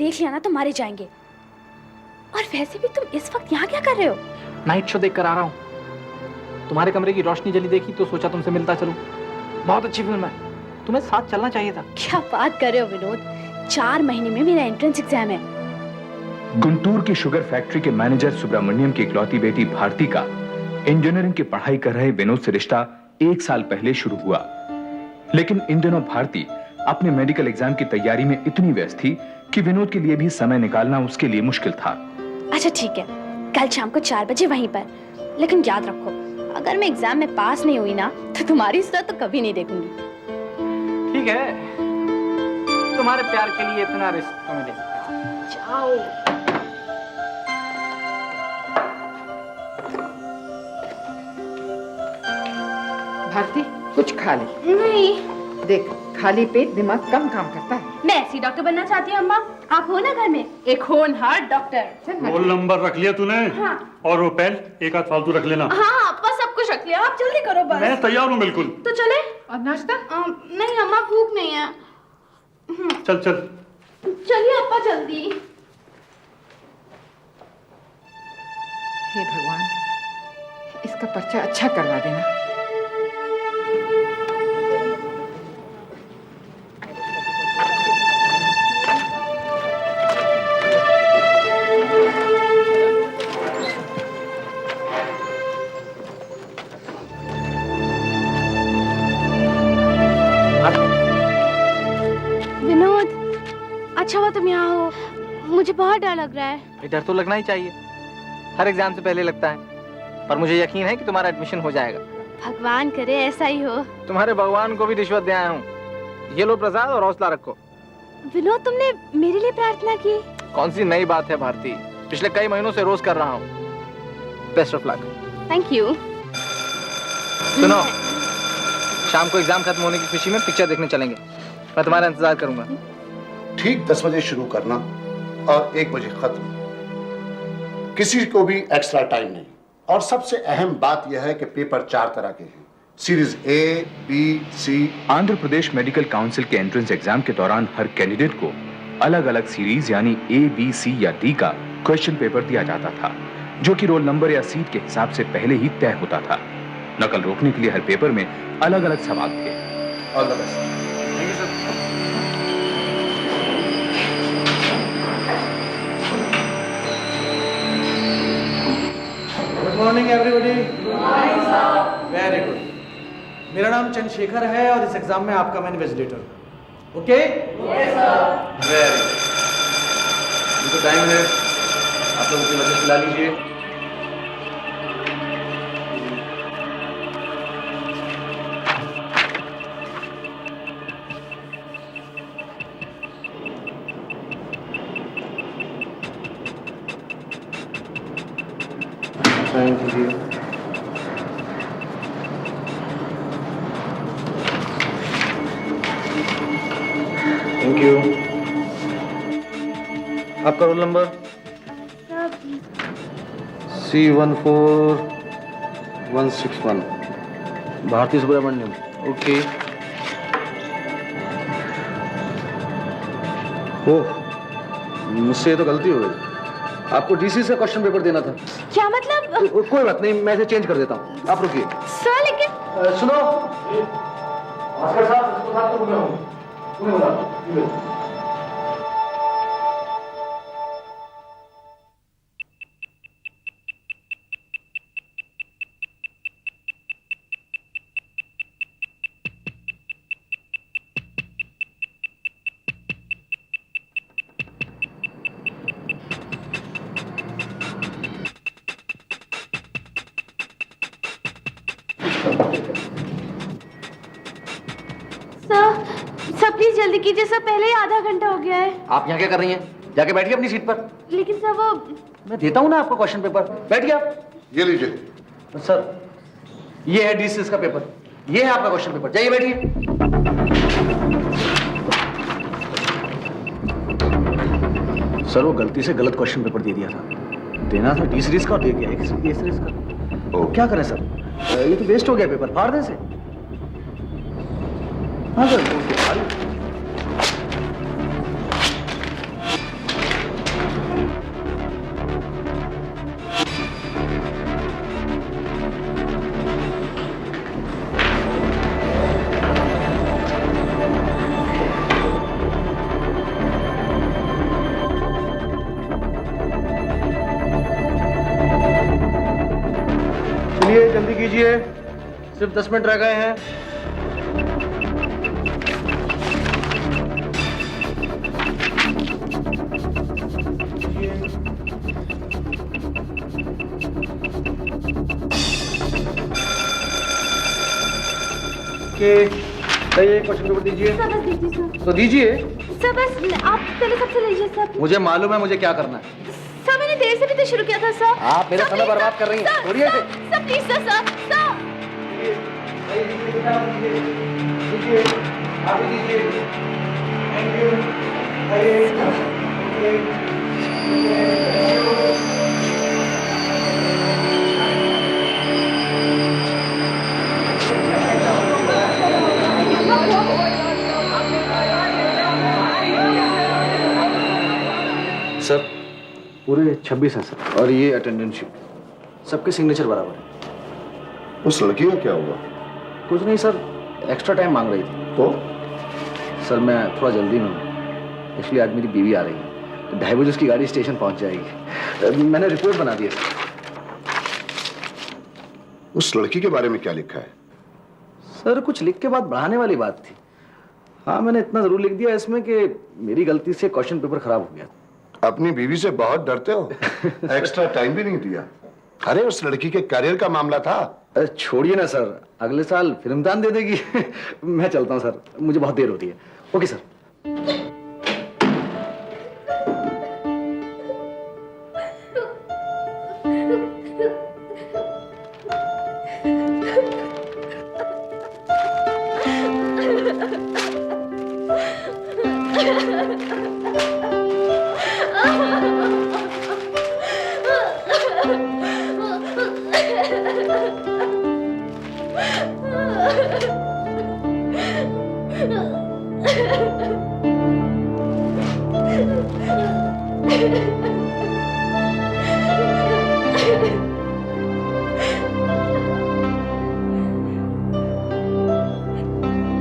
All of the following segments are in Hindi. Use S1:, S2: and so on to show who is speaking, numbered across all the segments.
S1: देख लिया ना तो मारे जाएंगे। और वैसे भी तुम इस वक्त यहाँ क्या कर रहे हो?
S2: नाइट शो देख कर आ रहा हूँ। तुम्हारे कमरे की रोशनी जली देखी तो सोचा तुमसे मिलता चलूं। बहुत अच्छी फिल्म है, तुम्हें साथ चलना चाहिए था।
S1: क्या बात कर रहे हो विनोद, 4 महीने में मेरा एंट्रेंस एग्जाम है।
S3: गुंटूर की शुगर फैक्ट्री के मैनेजर सुब्रमण्यम की इकलौती बेटी भारती का इंजीनियरिंग की पढ़ाई कर रहे विनोद से रिश्ता 1 साल पहले शुरू हुआ। लेकिन इन दिनों भारती अपने मेडिकल एग्जाम की तैयारी में इतनी व्यस्त थी कि विनोद के लिए भी समय निकालना उसके लिए मुश्किल था।
S1: अच्छा ठीक है, कल शाम को 4 बजे वहीं पर। लेकिन याद रखो, अगर मैं एग्जाम में पास नहीं हुई ना तो तुम्हारी सूरत तो कभी नहीं देखूंगी।
S2: ठीक है, तुम्हारे प्यार के लिए इतना रिस्क तो मैं ले सकता हूं।
S1: जाओ।
S4: भारती कुछ खा ले।
S1: नहीं,
S4: देख खाली पेट दिमाग कम काम करता है।
S1: मैं ऐसी डॉक्टर बनना चाहती हूँ अम्मा। आप हो ना घर में एक होनहार डॉक्टर।
S5: रोल नंबर रख लिया तूने?
S1: हाँ।
S5: और वो पेन एक आध फालतू रख लेना।
S1: हाँ अप्पा सब कुछ रख लिया, आप जल्दी करो बस।
S5: मैं तैयार हूँ बिल्कुल।
S1: तो चले?
S4: और नाश्ता?
S1: नहीं अम्मा, भूख नहीं है।
S5: चल चल
S1: चलिए अप्पा जल्दी।
S4: हे भगवान, इसका पर्चा अच्छा करवा देना।
S1: विनोद, अच्छा हुआ तुम यहाँ हो, मुझे बहुत डर लग रहा है।
S2: डर तो लगना ही चाहिए, हर एग्जाम से पहले लगता है। पर मुझे यकीन है कि तुम्हारा एडमिशन हो जाएगा।
S1: भगवान करे ऐसा ही हो।
S2: तुम्हारे भगवान को भी रिश्वत दे आया हूँ। ये लो प्रसाद और हौसला रखो।
S1: विनोद, तुमने मेरे लिए प्रार्थना की?
S2: कौन सी नई बात है भारती, पिछले कई महीनों से रोज कर रहा हूँ। Best of luck.
S1: Thank you.
S2: सुनो, शाम को एग्जाम खत्म होने की खुशी में पिक्चर देखने चलेंगे। मैं तुम्हारा इंतजार करूंगा।
S6: ठीक 10 बजे शुरू करना और 1 बजे खत्म। किसी को भी एक्स्ट्रा टाइम नहीं। और सबसे अहम बात यह है कि पेपर 4 तरह के हैं, series A, B, C.
S3: Andhra Pradesh medical council के एंट्रेंस एग्जाम के दौरान हर कैंडिडेट को अलग अलग सीरीज यानी ए, बी, सी या डी का क्वेश्चन पेपर दिया जाता था, जो कि रोल नंबर या सीट के हिसाब से पहले ही तय होता था। नकल रोकने के लिए हर पेपर में अलग अलग सवाल थे।
S6: All the best.
S7: Good morning everybody. Very good. मेरा नाम चंद्रशेखर है और इस एग्जाम में आपका मैं invigilator. Okay? Yes sir. Very good. तो टाइम है, आप लोग अपनी वजह खिला लीजिए। Thank you. Thank you. आपका roll number? C14161। Bharti Subramaniam. Okay. ओह, मुझसे तो गलती हो गई। आपको डीसी से क्वेश्चन पेपर देना था।
S1: क्या मतलब?
S7: कोई बात नहीं, मैं इसे चेंज कर देता हूँ। आप रुकिए।
S1: सर लेकिन
S7: सुनो, भास्कर साहब, इसको साथ तो मैं हूँ। तुम्हें बोला।
S1: सर प्लीज जल्दी कीजिए सर, पहले ही आधा घंटा हो गया है।
S7: आप यहाँ क्या कर रही हैं? जाके बैठिए अपनी सीट पर।
S1: लेकिन सर वो
S7: मैं देता हूँ ना आपको क्वेश्चन पेपर, बैठिए आप।
S6: ये लीजिए।
S7: सर, ये है डीसीएस का पेपर, ये है आपका क्वेश्चन पेपर, जाइए बैठिए। सर वो गलती से गलत क्वेश्चन पेपर दे दिया था। देना था डी सीरीज का, दे दिया ए सीरीज का। क्या करें सर, ये तो वेस्ट हो गया पेपर, फाड़ दें से। हाँ सर, चलिए जल्दी कीजिए, सिर्फ 10 मिनट रह गए हैं। के एक क्वेश्चन पेपर दीजिए।
S1: सर बस दीजिए सर।
S7: तो दीजिए।
S1: सर बस आप पहले सबसे लीजिए सर।
S7: मुझे मालूम है मुझे क्या करना है।
S1: सर मैंने देर से भी तो शुरू किया था सर।
S7: आप मेरा समय बर्बाद कर रही हैं। छोड़िए इसे।
S1: Sir please sir sir sir.
S7: दीजिए, आप भी दीजिए। Thank you. सर पूरे 26 हैं सर, और ये अटेंडेंस शीट, सबके सिग्नेचर बराबर है।
S6: उस लड़की का क्या हुआ?
S7: कुछ नहीं सर, एक्स्ट्रा टाइम मांग रही थी।
S6: तो
S7: सर मैं थोड़ा जल्दी में हूँ, इसलिए आज मेरी बीवी आ रही है, तो 2:30 बजे उसकी गाड़ी स्टेशन पहुँच जाएगी। मैंने रिपोर्ट बना दी है सर।
S6: उस लड़की के बारे में क्या लिखा है?
S7: सर कुछ लिख के बात बढ़ाने वाली बात थी। हाँ मैंने इतना जरूर लिख दिया इसमें कि मेरी गलती से क्वेश्चन पेपर खराब हो गया।
S6: अपनी बीवी से बहुत डरते हो। एक्स्ट्रा टाइम भी नहीं दिया। अरे उस लड़की के करियर का मामला था।
S7: अरे छोड़िए ना सर, अगले साल फिल्म दान दे देगी। मैं चलता हूँ सर, मुझे बहुत देर होती है। Okay sir.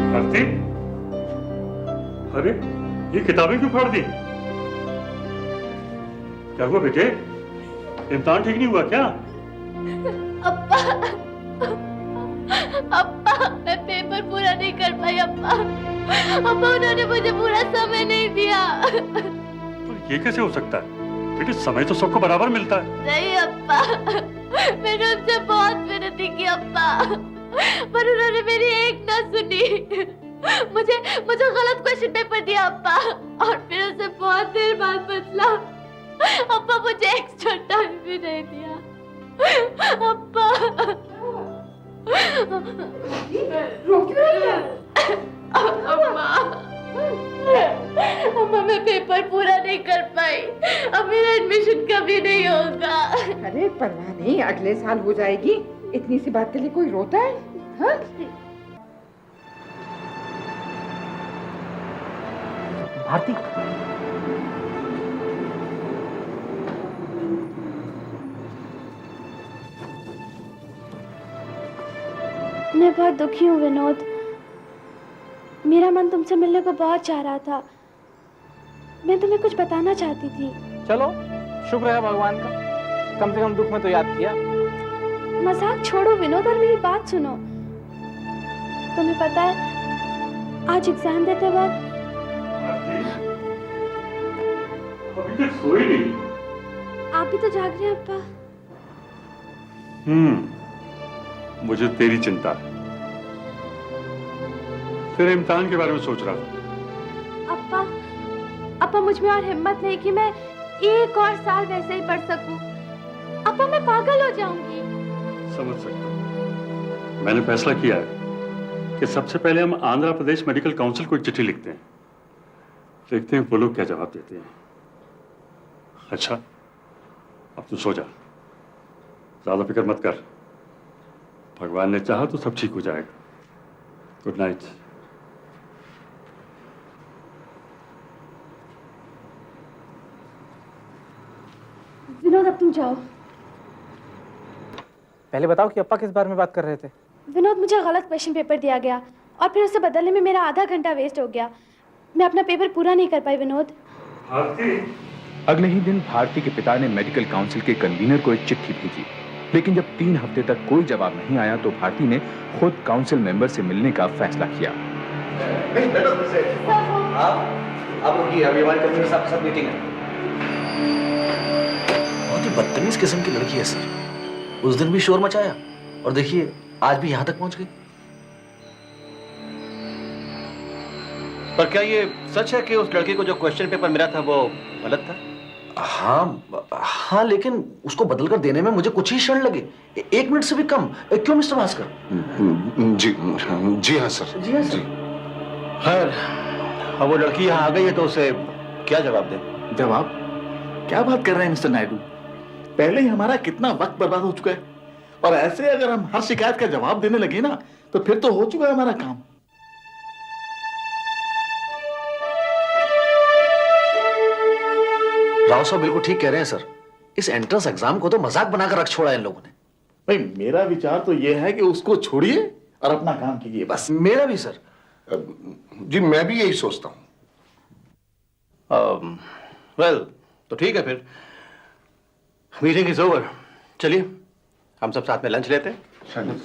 S5: भारती, अरे ये किताबें क्यों फाड़ दी? क्या हुआ बेटे? इम्तिहान ठीक नहीं हुआ क्या?
S1: अप्पा अप्पा मैं पेपर पूरा नहीं कर पाई अप्पा। अप्पा उन्होंने मुझे पूरा समय नहीं दिया।
S5: तो ये कैसे हो सकता है बेटे? समय तो सबको बराबर मिलता है।
S1: नहीं अप्पा, मैंने उनसे बहुत मेहनत की अप्पा, पर उन्होंने मेरी एक ना सुनी। मुझे गलत क्वेश्चन पेपर दिया अप्पा, और फिर उसे बहुत देर बाद बदला। अप्पा मुझे एक्स्ट्रा टाइम भी नहीं दिया अप्पा। रो क्यों रही है? अम्मा अम्मा मैं पेपर पूरा नहीं कर पाई, अब मेरा एडमिशन कभी नहीं होगा।
S4: अरे परवाह नहीं, अगले साल हो जाएगी। इतनी सी बात के लिए कोई रोता है? हाँ?
S2: भारती,
S1: मैं बहुत दुखी हूँ विनोद। मेरा मन तुमसे मिलने को बहुत चाह रहा था। मैं तुम्हें कुछ बताना चाहती थी।
S2: चलो शुक्र है भगवान का, कम से कम दुख में तो याद किया।
S1: मजाक छोड़ो विनोद और मेरी बात सुनो। तुम्हें पता है आज एग्जाम देते वक्त
S5: अभी तक सोई नहीं।
S1: आप भी तो जाग रहे हैं अप्पा।
S5: मुझे तेरी चिंता है। तेरे इम्तिहान के बारे में सोच रहा था।
S1: अप्पा मुझ में और हिम्मत नहीं कि मैं एक और साल वैसे ही पढ़ सकूं। अप्पा मैं पागल हो जाऊंगी।
S5: समझ सकता हूं। मैंने फैसला किया है कि सबसे पहले हम आंध्र प्रदेश मेडिकल काउंसिल को एक चिट्ठी लिखते हैं, देखते हैं वो लोग क्या जवाब देते हैं। अच्छा अब तू सो जा, ज्यादा फिक्र मत कर। भगवान ने चाहा तो सब ठीक हो जाएगा। Good night.
S1: विनोद अब तुम जाओ।
S2: पहले बताओ कि अप्पा किस बारे में बात कर रहे थे?
S1: विनोद मुझे गलत क्वेश्चन पेपर दिया गया और फिर उसे बदलने में मेरा आधा घंटा वेस्ट हो गया। मैं अपना पेपर पूरा नहीं कर पाई विनोद।
S3: अगले ही दिन भारती के पिता ने मेडिकल काउंसिल के कन्वीनर को एक चिट्ठी भेजी लेकिन जब 3 हफ्ते तक कोई जवाब नहीं आया तो भारती ने खुद काउंसिल मेंबर से मिलने का फैसला किया।
S7: आप रुकिए, अभी हमारी कंपनी में सब मीटिंग है।
S8: बहुत ही बदतमीज किस्म की लड़की है सर। उस दिन भी शोर मचाया और देखिए आज भी यहां तक पहुंच गई।
S9: पर क्या ये सच है कि उस लड़के को जो क्वेश्चन पेपर मिला था वो गलत था?
S8: हाँ, लेकिन उसको बदल कर देने में मुझे कुछ ही क्षण लगे, 1 मिनट से भी कम। क्यों मिस्टर भास्कर?
S6: जी हाँ सर।
S8: जी हाँ सर।
S9: खैर, अब वो लड़की यहाँ आ गई है तो उसे क्या जवाब दे?
S10: जवाब? क्या बात कर रहे हैं मिस्टर नायडू? पहले ही हमारा कितना वक्त बर्बाद हो चुका है, और ऐसे अगर हम हर शिकायत का जवाब देने लगे ना तो फिर तो हो चुका है हमारा काम।
S8: राव साहब बिल्कुल ठीक कह रहे हैं सर। इस एंट्रेंस एग्जाम को तो मजाक बनाकर रख छोड़ा है इन लोगों ने।
S10: भाई मेरा विचार तो यह है कि उसको छोड़िए और अपना काम कीजिए बस।
S8: मेरा भी सर।
S6: जी मैं भी यही सोचता हूँ।
S9: वेल, तो ठीक है फिर, मीटिंग इज ओवर। चलिए हम सब साथ में लंच लेते हैं। चलिए।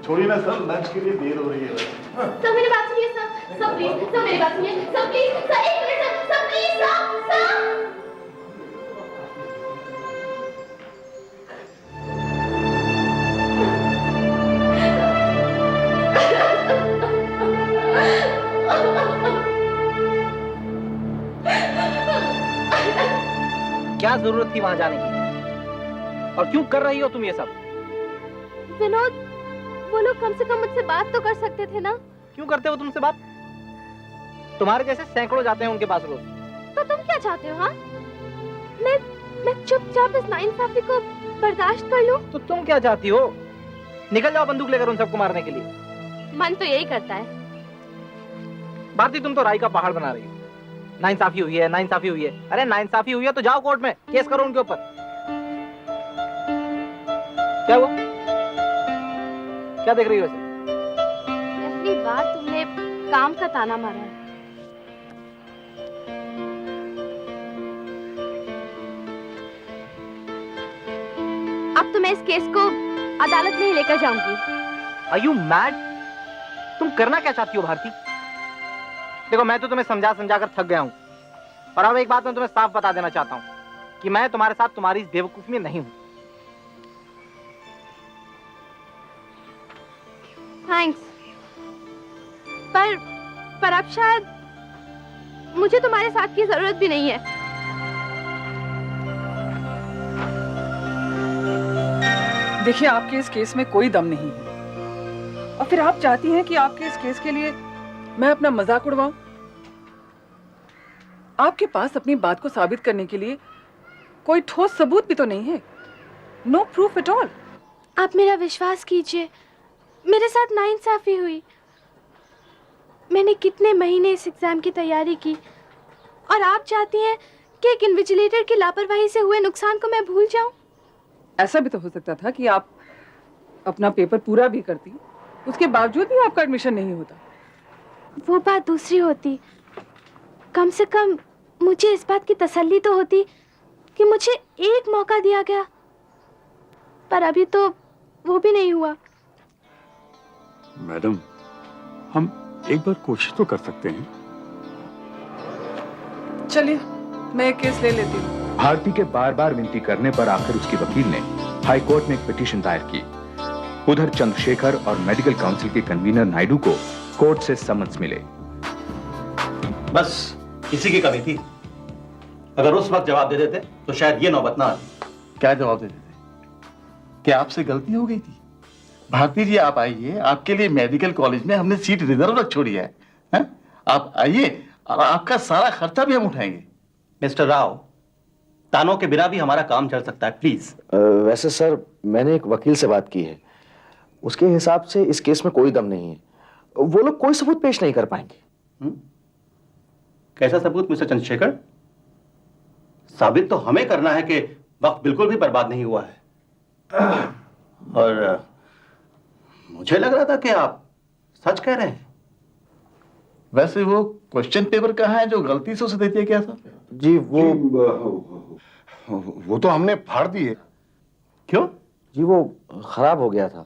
S10: छोड़िए ना सर, लंच के लिए देर हो रही है।
S1: सर मेरी बात सुनिए सर, सर प्लीज, सर मेरी बात सुनिए, सर प्लीज, सर एक minute sir, sir please, sir.
S2: क्या जरूरत थी वहां जाने की? और क्यों कर रही हो तुम ये सब?
S1: विनोद, वो लोग कम से कम मुझसे बात तो कर सकते थे ना?
S2: क्यों करते हो तुमसे बात? तुम्हारे जैसे सैकड़ों जाते हैं उनके पास रोज।
S1: तो तुम क्या चाहते हो? हाँ, मैं चुपचाप इस नाइंसाफी को बर्दाश्त कर लूं?
S2: तो तुम क्या चाहती हो? निकल जाओ बंदूक लेकर उन सबको मारने के लिए।
S1: मन तो यही करता है।
S2: भारती, तुम तो राई का पहाड़ बना रही हो। नाइंसाफी हुई है, नाइंसाफी हुई है। अरे नाइंसाफी हुई है तो जाओ कोर्ट में केस करो उनके ऊपर। क्या हुआ? क्या देख रही हो ऐसे?
S1: पहली बार तुमने काम का ताना मारा है। अब तो मैं इस केस को अदालत में ही लेकर जाऊंगी।
S2: Are you mad? तुम करना क्या चाहती हो भारती? देखो, मैं तो तुम्हें समझा समझा कर थक गया हूं, और अब एक बात मैं तुम्हें साफ बता देना चाहता हूं कि मैं तुम्हारे साथ तुम्हारी इस बेवकूफी में नहीं हूं।
S1: थैंक्स, पर अब शायद मुझे तुम्हारे साथ की जरूरत भी नहीं है।
S4: देखिए, आपके इस केस में कोई दम नहीं है, और फिर आप चाहती हैं कि आपके इस केस के लिए मैं अपना मजाक उड़वाऊं? आपके पास अपनी बात को साबित करने के लिए कोई ठोस सबूत भी तो नहीं है। No proof at all.
S1: आप मेरा विश्वास कीजिए, मेरे साथ नाइंसाफी हुई। मैंने कितने महीने इस एग्जाम की तैयारी की, और आप चाहती हैं कि एक इन्विजिलेटर की लापरवाही से हुए नुकसान को मैं भूल जाऊं?
S4: ऐसा भी तो हो सकता था कि आप अपना पेपर पूरा भी करती, उसके बावजूद भी आपका एडमिशन नहीं होता।
S1: वो बात दूसरी होती। कम से कम मुझे इस बात की तसल्ली तो होती कि मुझे एक मौका दिया गया, पर अभी तो वो भी नहीं हुआ।
S5: मैडम, हम एक बार कोशिश तो कर सकते हैं।
S4: चलिए, मैं एक केस ले लेती हूँ।
S3: भारती के बार बार विनती करने पर आखिर उसके वकील ने हाई कोर्ट में एक पिटीशन दायर की। उधर चंद्रशेखर और मेडिकल काउंसिल के कन्वीनर नायडू को कोर्ट से समन्स मिले।
S9: बस इसी की कमी थी। अगर उस वक्त जवाब दे देते तो शायद ये नौबत ना आती।
S10: क्या जवाब दे देते? क्या आपसे गलती हो गई थी? भारती जी, आप आइए, आपके लिए मेडिकल कॉलेज में हमने सीट रिजर्व रख छोड़ी है। आप आइए और आपका सारा खर्चा भी हम उठाएंगे।
S9: मिस्टर राव, तानों के बिना भी हमारा काम चल सकता है, प्लीज।
S8: वैसे सर, मैंने एक वकील से बात की है, उसके हिसाब से इस केस में कोई दम नहीं है। वो लोग कोई सबूत पेश नहीं कर पाएंगे।
S9: कैसा सबूत मिस्टर चंद्रशेखर? साबित तो हमें करना है कि वक्त बिल्कुल भी बर्बाद नहीं हुआ है। और मुझे लग रहा था कि आप सच कह रहे हैं।
S10: वैसे वो क्वेश्चन पेपर कहाँ है जो गलती से उसे दे दिया गया था?
S8: जी
S6: वो तो हमने फाड़ दिए।
S10: क्यों?
S8: जी वो खराब हो गया था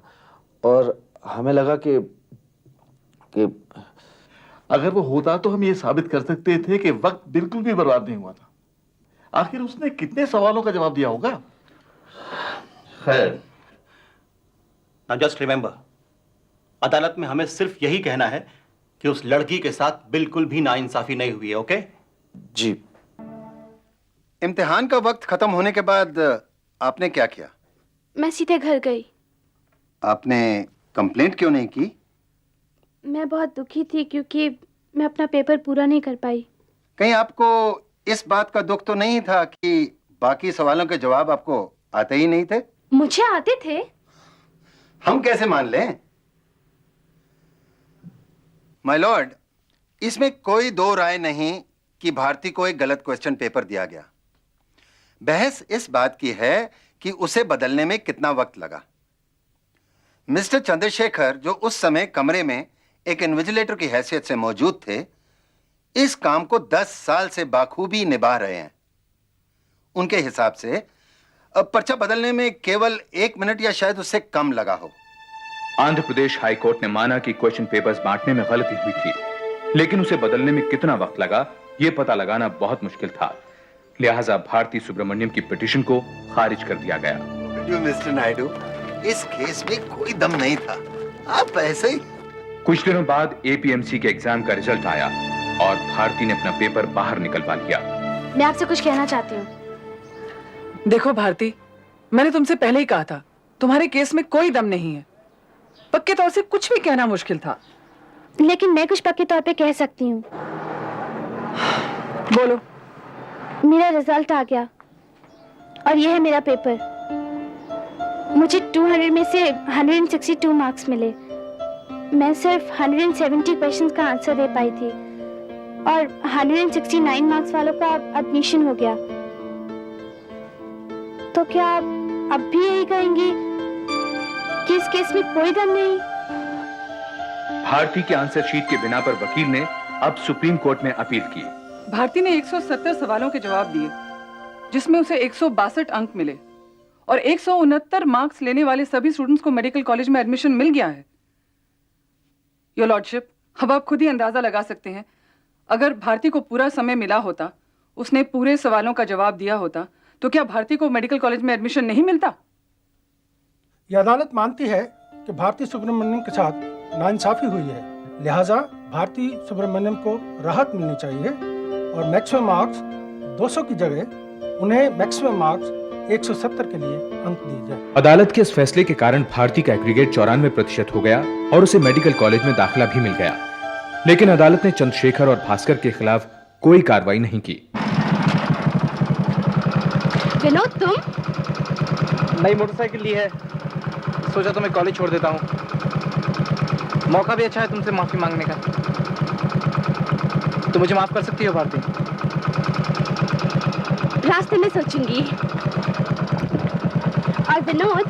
S8: और हमें लगा कि
S10: अगर वो होता तो हम ये साबित कर सकते थे कि वक्त बिल्कुल भी बर्बाद नहीं हुआ था। आखिर उसने कितने सवालों का जवाब दिया होगा?
S9: खैर, नाउ जस्ट रिमेंबर, अदालत में हमें सिर्फ यही कहना है कि उस लड़की के साथ बिल्कुल भी नाइंसाफी नहीं हुई है। ओके?
S8: जी।
S11: इम्तिहान का वक्त खत्म होने के बाद आपने क्या किया?
S1: मैं सीधे घर गई।
S11: आपने कंप्लेंट क्यों नहीं की?
S1: मैं बहुत दुखी थी क्योंकि मैं अपना पेपर पूरा नहीं कर पाई।
S11: कहीं आपको इस बात का दुख तो नहीं था कि बाकी सवालों के जवाब आपको आते ही नहीं थे?
S1: मुझे आते थे।
S11: हम कैसे मान लें? माय लॉर्ड, इसमें कोई दो राय नहीं कि भारती को एक गलत क्वेश्चन पेपर दिया गया। बहस इस बात की है कि उसे बदलने में कितना वक्त लगा। मिस्टर चंद्रशेखर, जो उस समय कमरे में एक इन्विजिलेटर की हैसियत से मौजूद थे, इस काम को 10 साल से बाखूबी निभा रहे हैं। उनके हिसाब से अब पर्चा बदलने में केवल 1 मिनट या शायद उससे कम लगा हो।
S3: आंध्र प्रदेश हाई कोर्ट ने माना कि क्वेश्चन पेपर्स बांटने में गलती हुई थी, लेकिन उसे बदलने में कितना वक्त लगा यह पता लगाना बहुत मुश्किल था। लिहाजा भारती सुब्रमण्यम की पिटीशन को खारिज कर दिया गया।
S11: मिस्टर नायडू, इस केस में कोई दम नहीं था, आप ऐसे ही।
S3: कुछ दिनों बाद एपीएमसी के एग्जाम का रिजल्ट आया और भारती ने अपना पेपर बाहर निकलवा लिया।
S1: मैं आपसे कुछ कहना चाहती हूँ।
S4: देखो भारती, मैंने तुमसे पहले ही कहा था, तुम्हारे केस में कोई दम नहीं है। पक्के तौर से कुछ भी कहना मुश्किल था।
S1: लेकिन मैं कुछ पक्के तौर पे कह सकती हूँ।
S4: बोलो।
S1: मेरा रिजल्ट आ गया और यह है मेरा पेपर। मुझे 200 में से 162 मार्क्स मिले। मैं सिर्फ 170 क्वेश्चंस का आंसर दे पाई थी और 169 मार्क्स वालों का एडमिशन हो गया। तो क्या आप अब भी यही कहेंगी कि इस केस में कोई दम नहीं?
S3: भारती के आंसर शीट के बिना पर वकील ने अब सुप्रीम कोर्ट में अपील की।
S4: भारती ने 170 सवालों के जवाब दिए, जिसमें उसे 162 अंक मिले और 169 मार्क्स लेने वाले सभी स्टूडेंट्स को मेडिकल कॉलेज में एडमिशन मिल गया है। योर लॉर्डशिप, अब आप खुद ही अंदाजा लगा सकते हैं, अगर भारती को पूरा समय मिला होता, उसने पूरे सवालों का जवाब दिया होता, तो क्या भारती को मेडिकल कॉलेज में एडमिशन नहीं मिलता?
S12: यह अदालत मानती है कि भारती सुब्रमण्यम के साथ नाइंसाफी हुई है, लिहाजा भारती सुब्रमण्यम को राहत मिलनी चाहिए और मैक्सिमम मार्क्स 200 की जगह उन्हें मैक्सिमम मार्क्स 170 के लिए अंक दिए जाए।
S3: अदालत के इस फैसले के कारण भारती का एग्रीगेट 94% हो गया और उसे मेडिकल कॉलेज में दाखिला भी मिल गया। लेकिन अदालत ने चंद्रशेखर और भास्कर के खिलाफ कोई कार्रवाई नहीं की।
S1: विनोद, तुम?
S2: नई मोटरसाइकिल ली है, सोचा तो मैं कॉलेज छोड़ देता हूँ। मौका भी अच्छा है तुमसे माफी मांगने का। तो मुझे माफ कर सकती हो भारती?
S1: रास्ते में सोचूंगी। और विनोद,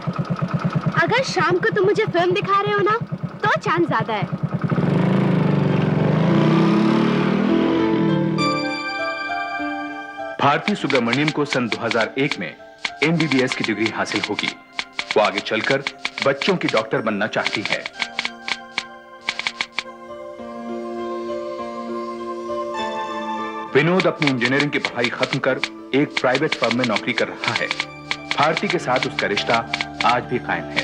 S1: अगर शाम को तुम मुझे फिल्म दिखा रहे हो ना, तो चांस ज्यादा है।
S3: भारती सुब्रमण्यम को सन 2001 में एमबीबीएस की डिग्री हासिल होगी। वो आगे चलकर बच्चों की डॉक्टर बनना चाहती है। विनोद अपनी इंजीनियरिंग की पढ़ाई खत्म कर एक प्राइवेट फर्म में नौकरी कर रहा है। भारती के साथ उसका रिश्ता आज भी कायम है।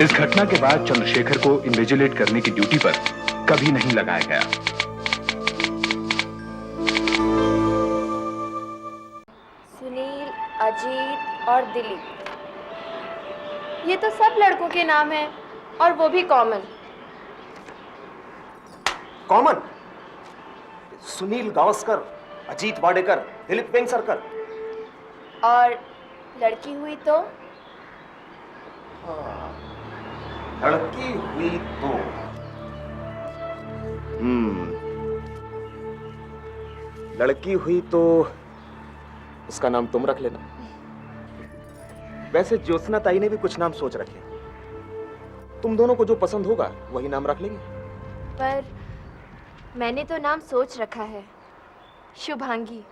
S3: इस घटना के बाद चंद्रशेखर को इन्विजिलेट करने की ड्यूटी पर कभी नहीं लगाया गया।
S1: सुनील, अजीत और दिलीप, ये तो सब लड़कों के नाम हैं और वो भी कॉमन।
S13: कॉमन? सुनील गावस्कर, अजीत वाडेकर, दिलीप वेंगसरकर।
S1: और लड़की हुई तो?
S13: लड़की हुई तो लड़की हुई तो उसका नाम तुम रख लेना। वैसे ज्योत्सना ताई ने भी कुछ नाम सोच रखे। तुम दोनों को जो पसंद होगा वही नाम रख लेंगे।
S1: पर मैंने तो नाम सोच रखा है, शुभांगी।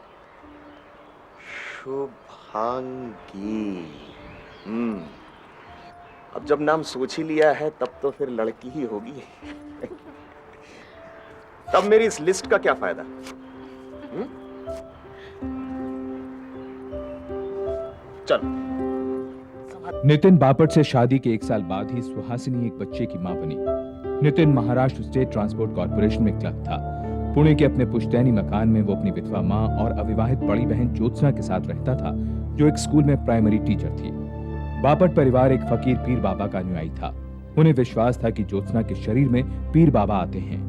S13: शुभांगी। अब जब नाम सोच ही लिया है तब तो फिर लड़की ही होगी। तब मेरी इस लिस्ट का क्या फायदा? चल।
S3: नितिन बापट से शादी के 1 साल बाद ही सुहासिनी एक बच्चे की मां बनी। Nitin Maharashtra state transport corporation में क्लर्क था। पुणे के अपने पुश्तैनी मकान में वो अपनी विधवा मां और अविवाहित बड़ी बहन ज्योत्सना के साथ रहता था, जो एक स्कूल में प्राइमरी टीचर थी। बापट परिवार एक फकीर पीर बाबा का अनुयायी था। उन्हें विश्वास था कि ज्योत्सना के शरीर में पीर बाबा आते हैं।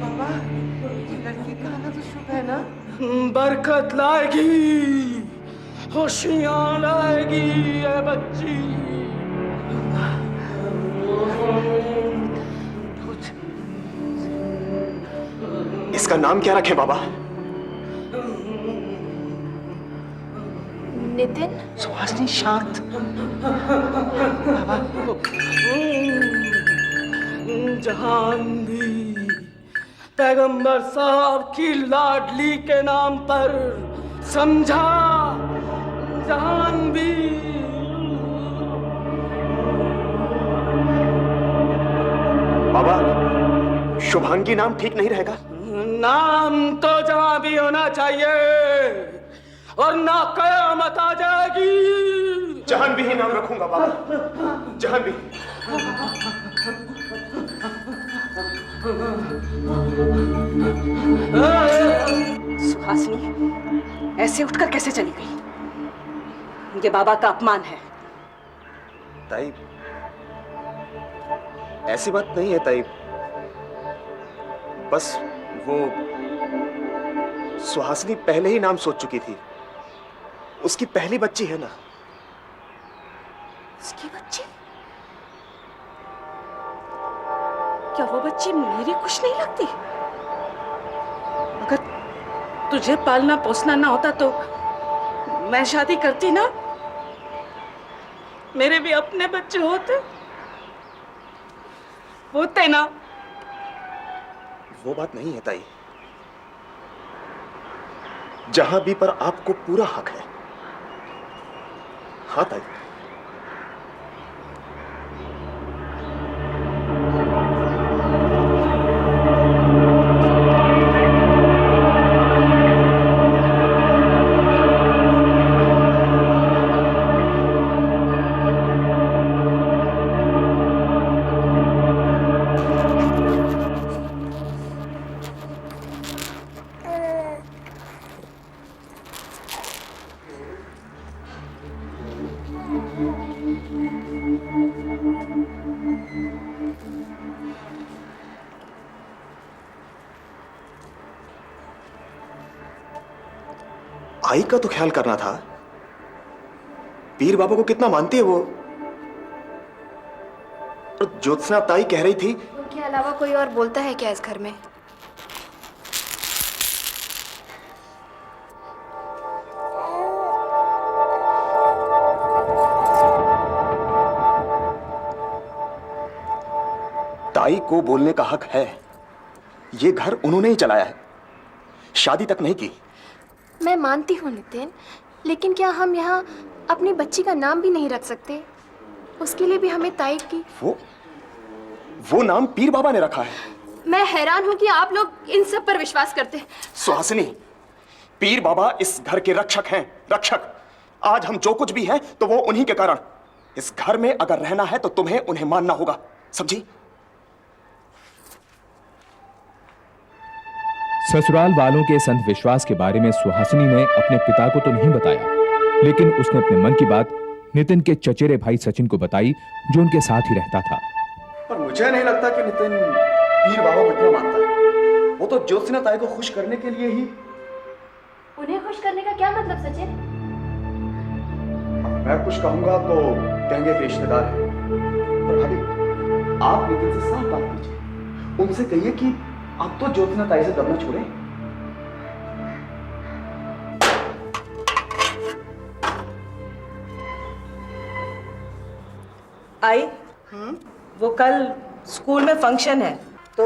S4: बाबा, ये लड़की का आना तो शुभ है ना? बरकत लाएगी, खुशियां लाएगी ये बच्ची।
S13: इसका नाम क्या रखे बाबा?
S1: नितिन।
S4: सुहासिनी शांत। बाबा। जहांगी, पैगंबर साहब की लाडली के नाम पर, समझा? जहांगी।
S13: बाबा, शुभांगी नाम ठीक नहीं रहेगा।
S4: नाम तो जहां भी होना चाहिए, और ना कयामत आ जाएगी।
S13: जहांवी ही नाम रखूंगा बाबा, जहांवी।
S14: सुहासिनी ऐसे उठकर कैसे चली गई? ये बाबा का अपमान है।
S13: ताई, ऐसी बात नहीं है ताई। बस वो सुहासिनी पहले ही नाम सोच चुकी थी। उसकी पहली बच्ची है ना।
S14: उसकी बच्ची? क्या वो बच्ची मेरी कुछ नहीं लगती? अगर तुझे पालना पोसना ना होता तो मैं शादी करती ना। मेरे भी अपने बच्चे होते ना।
S13: वो बात नहीं है ताई। जहां भी पर आपको पूरा हक है। हाँ ताई। आई का तो ख्याल करना था। पीर बाबा को कितना मानती है वो। और ज्योत्सना ताई कह रही थी,
S1: उनके अलावा कोई और बोलता है क्या इस घर में?
S13: ताई को बोलने का हक है। ये घर उन्होंने ही चलाया है, शादी तक नहीं की।
S1: मैं मानती हूँ नितिन, लेकिन क्या हम यहाँ अपनी बच्ची का नाम भी नहीं रख सकते? उसके लिए भी हमें ताई की।
S13: वो नाम पीर बाबा ने रखा है।
S1: मैं हैरान हूँ कि आप लोग इन सब पर विश्वास करते।
S13: सुहासिनी, पीर बाबा इस घर के रक्षक हैं, रक्षक। आज हम जो कुछ भी हैं तो वो उन्हीं के कारण। इस घर में अगर रहना है तो तुम्हें उन्हें मानना होगा, समझी?
S3: ससुराल वालों के इस अंधविश्वास के बारे में सुहासिनी ने अपने पिता को तो नहीं बताया, लेकिन उसने अपने मन की बात नितिन के चचेरे भाई सचिन को बताई, जो उनके साथ ही रहता था।
S10: पर मुझे नहीं लगता कि नितिन पीर बाबा को इतना मानता है। वो तो ज्योत्सना ताई को खुश करने के लिए ही।
S1: उन्हें खुश करने का क्या मतलब सचिन?
S10: मैं कुछ कहूंगा तो कहेंगे कि रिश्तेदार है। पर भाभी, आप नितिन से साफ बात कीजिए। उनसे कहिए कि आप तो ज्योत्सना ताई से दबना छोड़े।
S14: आई वो कल स्कूल में फंक्शन है तो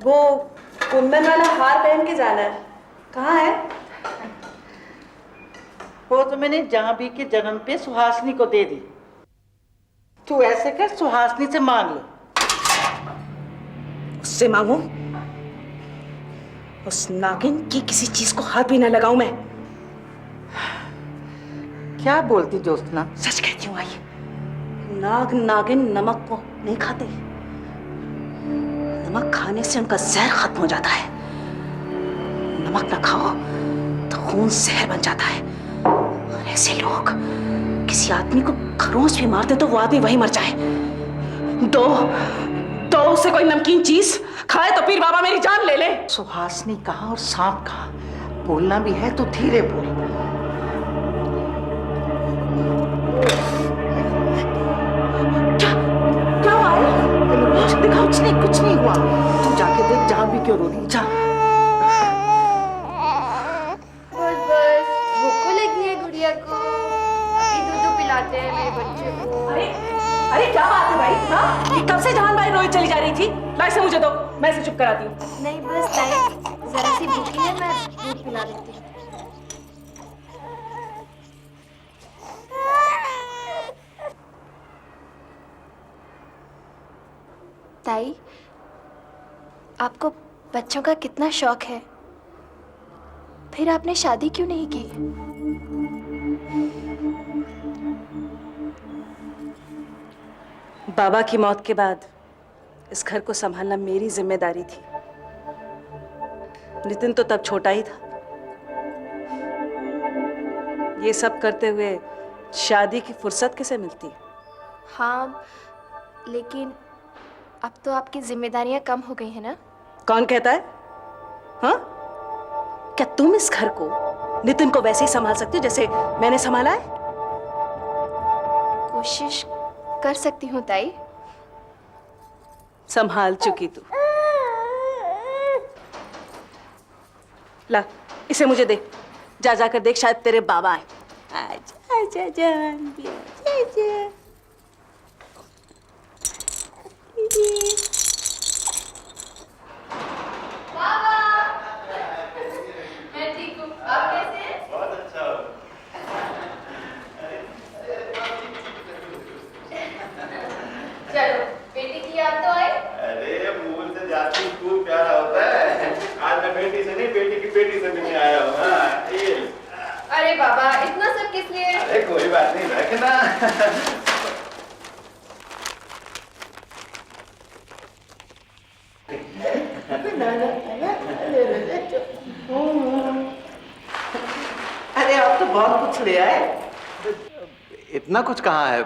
S14: वो कुंदन वाला हार पहन के जाना है। कहाँ है?
S15: वो तो मैंने जाह्नवी के जन्म पे सुहासिनी को दे दी। तू ऐसे कर, सुहासिनी से मांग लो।
S14: उससे मांगू? उस नागिन की किसी चीज को हाथ भी ना लगाऊं मैं।
S15: क्या बोलती ज्योत्सना?
S14: सच कहती हूँ आई। नाग नागिन नमक को नहीं खाते। नमक खाने से उनका जहर खत्म हो जाता है। नमक ना खाओ तो खून जहर बन जाता है। और ऐसे लोग किसी आदमी को खरोंच भी मारते तो वो आदमी वही मर जाए। दो उसे कोई नमकीन चीज खाए तो पीर बाबा मेरी जान ले ले।
S15: सुहासिनी कहाँ और सांप कहाँ? बोलना भी है तो धीरे बोल।
S14: क्या हुआ है?
S15: दिखा, कुछ नहीं हुआ। तू जाके देख जाह्नवी क्यों रो रही। जा।
S1: बस भूख लगी है गुड़िया को, अभी दूध पिलाते हैं मेरे बच्चे को।
S14: अरे क्या बात है भाई? हाँ, ये कब से जान भाई रोई चली जा रही थी? ला इसे मुझे दो, मैं इसे चुप कराती हूँ।
S1: नहीं बस नहीं, जरा सी भूखी है, मैं दूध पिला देती हूँ। ताई, आपको बच्चों का कितना शौक है, फिर आपने शादी क्यों नहीं की?
S14: बाबा की मौत के बाद इस घर को संभालना मेरी जिम्मेदारी थी। नितिन तो तब छोटा ही था। ये सब करते हुए शादी की फुर्सत कैसे मिलती?
S1: हाँ, लेकिन अब तो आपकी जिम्मेदारियां कम हो गई है ना?
S14: कौन कहता है? हाँ? क्या तुम इस घर को, नितिन को वैसे ही संभाल सकती हो जैसे मैंने संभाला है?
S1: कोशिश कर सकती हूँ ताई।
S14: संभाल चुकी तू। ला इसे मुझे दे। जा जाकर देख, शायद तेरे बाबा आए। आजा आजा जाह्नवी, आजा।
S1: बाबा, मैं ठीक हूँ, आप कैसे हैं?
S10: बहुत अच्छा हो।
S1: चलो, बेटी की याद तो आई?
S10: अरे मूल से जाती खूब प्यारा होता है। आज मैं बेटी से नहीं, बेटी की बेटी से मिलने आया हूँ।
S1: अरे बाबा, इतना सब किस लिए?
S10: अरे कोई बात नहीं, रखना। अरे आप तो बहुत कुछ ले आए।
S8: इतना कुछ कहाँ है?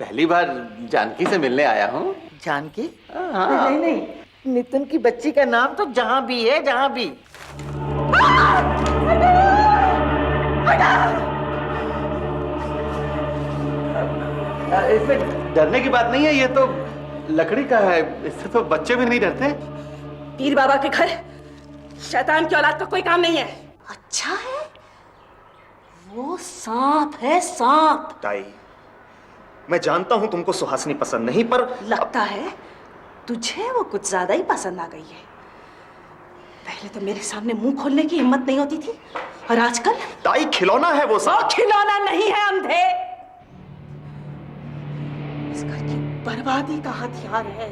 S8: पहली बार जानकी से मिलने आया हूँ।
S15: जानकी?
S8: हाँ।
S15: नहीं, नितिन की बच्ची का नाम तो जाह्नवी है, जाह्नवी।
S8: इसमें डरने की बात नहीं है, ये तो लकड़ी का है, इससे तो बच्चे भी नहीं डरते।
S14: पीर बाबा के घर शैतान की औलाद का कोई काम नहीं है।
S15: अच्छा है, वो सांप है, सांप।
S13: ताई, मैं जानता हूं तुमको सुहासिनी पसंद नहीं, पर
S14: लगता है तुझे वो कुछ ज्यादा ही पसंद आ गई है। पहले तो मेरे सामने मुंह खोलने की हिम्मत नहीं होती थी, और आजकल?
S13: ताई, खिलौना है वो सांप।
S14: खिलौना नहीं है, अंधे। इस घर की बर्बादी का हथियार है।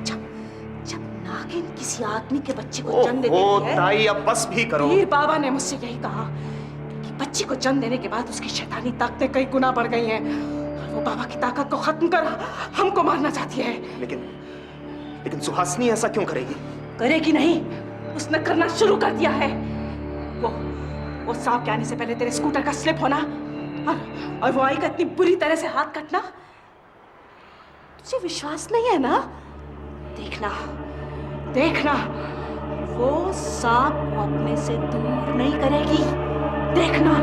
S14: जब नागिन किसी आदमी के बच्चे को जन्म देती है।
S13: ताई, अब बस भी करो।
S14: पीर बाबा ने मुझसे यही कहा कि बच्ची को जन्म देने के बाद उसकी शैतानी ताकतें कई गुना बढ़ गई हैं, और वो बाबा की ताकत को खत्म कर हमको मारना चाहती है।
S13: लेकिन सुहासिनी ऐसा क्यों करेगी?
S14: करेगी नहीं, उसने करना शुरू कर दिया है। वो सांप के आने से पहले तेरे स्कूटर का स्लिप होना, और वो आई का इतनी बुरी तरह से हाथ कटना। तुझे विश्वास नहीं है ना? देखना, वो सांप को अपने से दूर नहीं करेगी। देखना।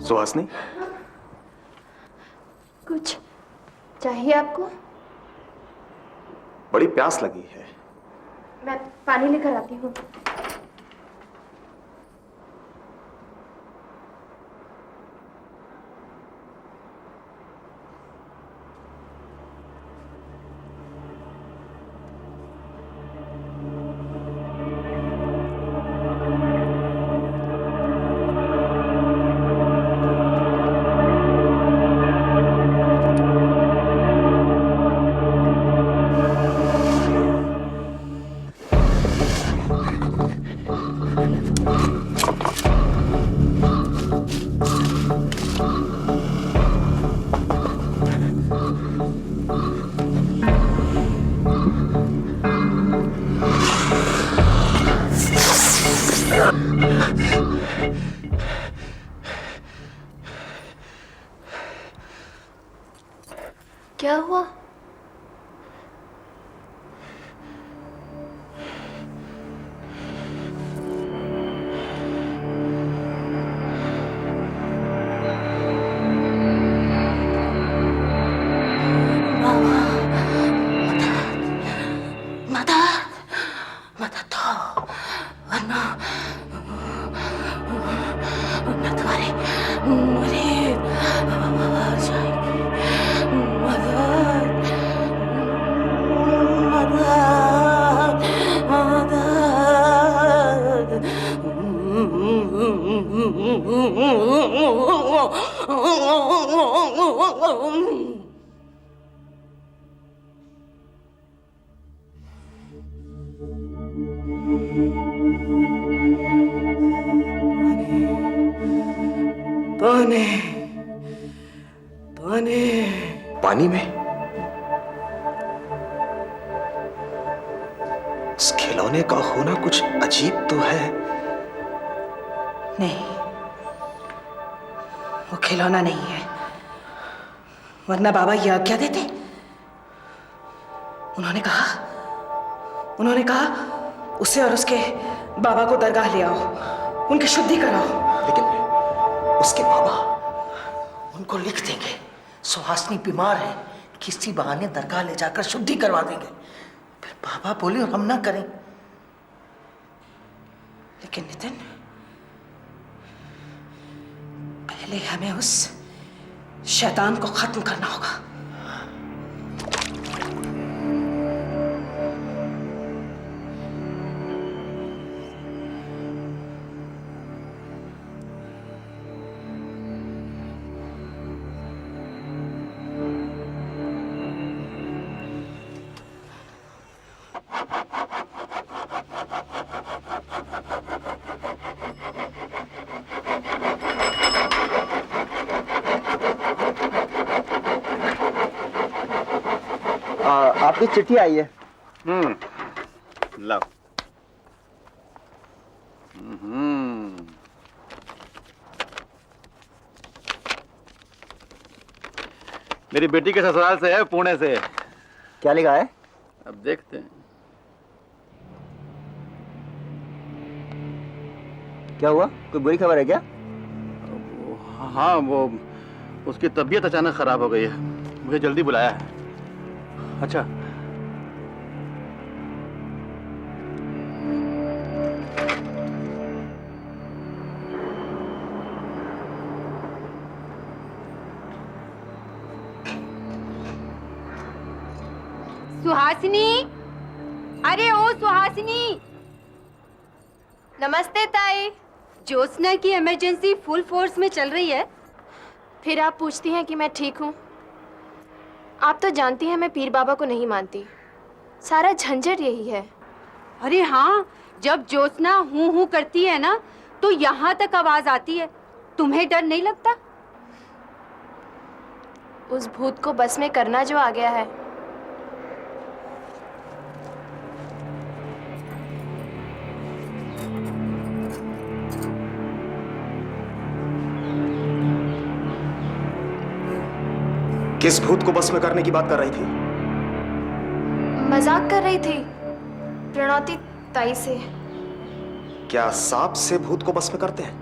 S13: सुहासिनी,
S1: कुछ चाहिए आपको?
S13: बड़ी प्यास लगी है।
S1: मैं पानी लेकर आती हूँ। क्या हुआ?
S13: पानी, पानी, पानी में इस खिलौने का होना कुछ अजीब तो है।
S14: नहीं, वो खिलौना नहीं है, वरना बाबा ये आज्ञा देते। उन्होंने कहा उसे और उसके बाबा को दरगाह ले आओ, उनकी शुद्धि कराओ।
S13: लेकिन उसके बाबा उनको लिख देंगे सुहासिनी बीमार है, किसी बहाने दरगाह ले जाकर शुद्धि करवा देंगे। फिर बाबा बोले और हम ना करें।
S14: लेकिन नितिन, पहले हमें उस शैतान को खत्म करना होगा।
S8: आपकी चिट्ठी आई है।
S9: लाओ। मेरी बेटी के ससुराल से है, पुणे से।
S8: क्या लिखा है?
S9: अब देखते हैं।
S8: क्या हुआ? कोई बुरी खबर है क्या?
S9: हाँ, वो उसकी तबीयत अचानक खराब हो गई है, मुझे जल्दी बुलाया है। अच्छा,
S1: सुहासिनी, अरे ओ सुहासिनी। नमस्ते ताई। ज्योत्सना की इमरजेंसी फुल फोर्स में चल रही है। फिर आप पूछती हैं कि मैं ठीक हूँ। आप तो जानती हैं मैं पीर बाबा को नहीं मानती। सारा झंझट यही है। अरे हाँ, जब ज्योत्सना हूँ हूँ करती है ना, तो यहाँ तक आवाज आती है। तुम्हें डर नहीं लगता? उस भूत को बस में करना जो आ गया है।
S13: किस भूत को बस में करने की बात कर रही थी?
S1: मजाक कर रही थी। प्रणौती ताई से।
S13: क्या सांप से भूत को बस में करते हैं?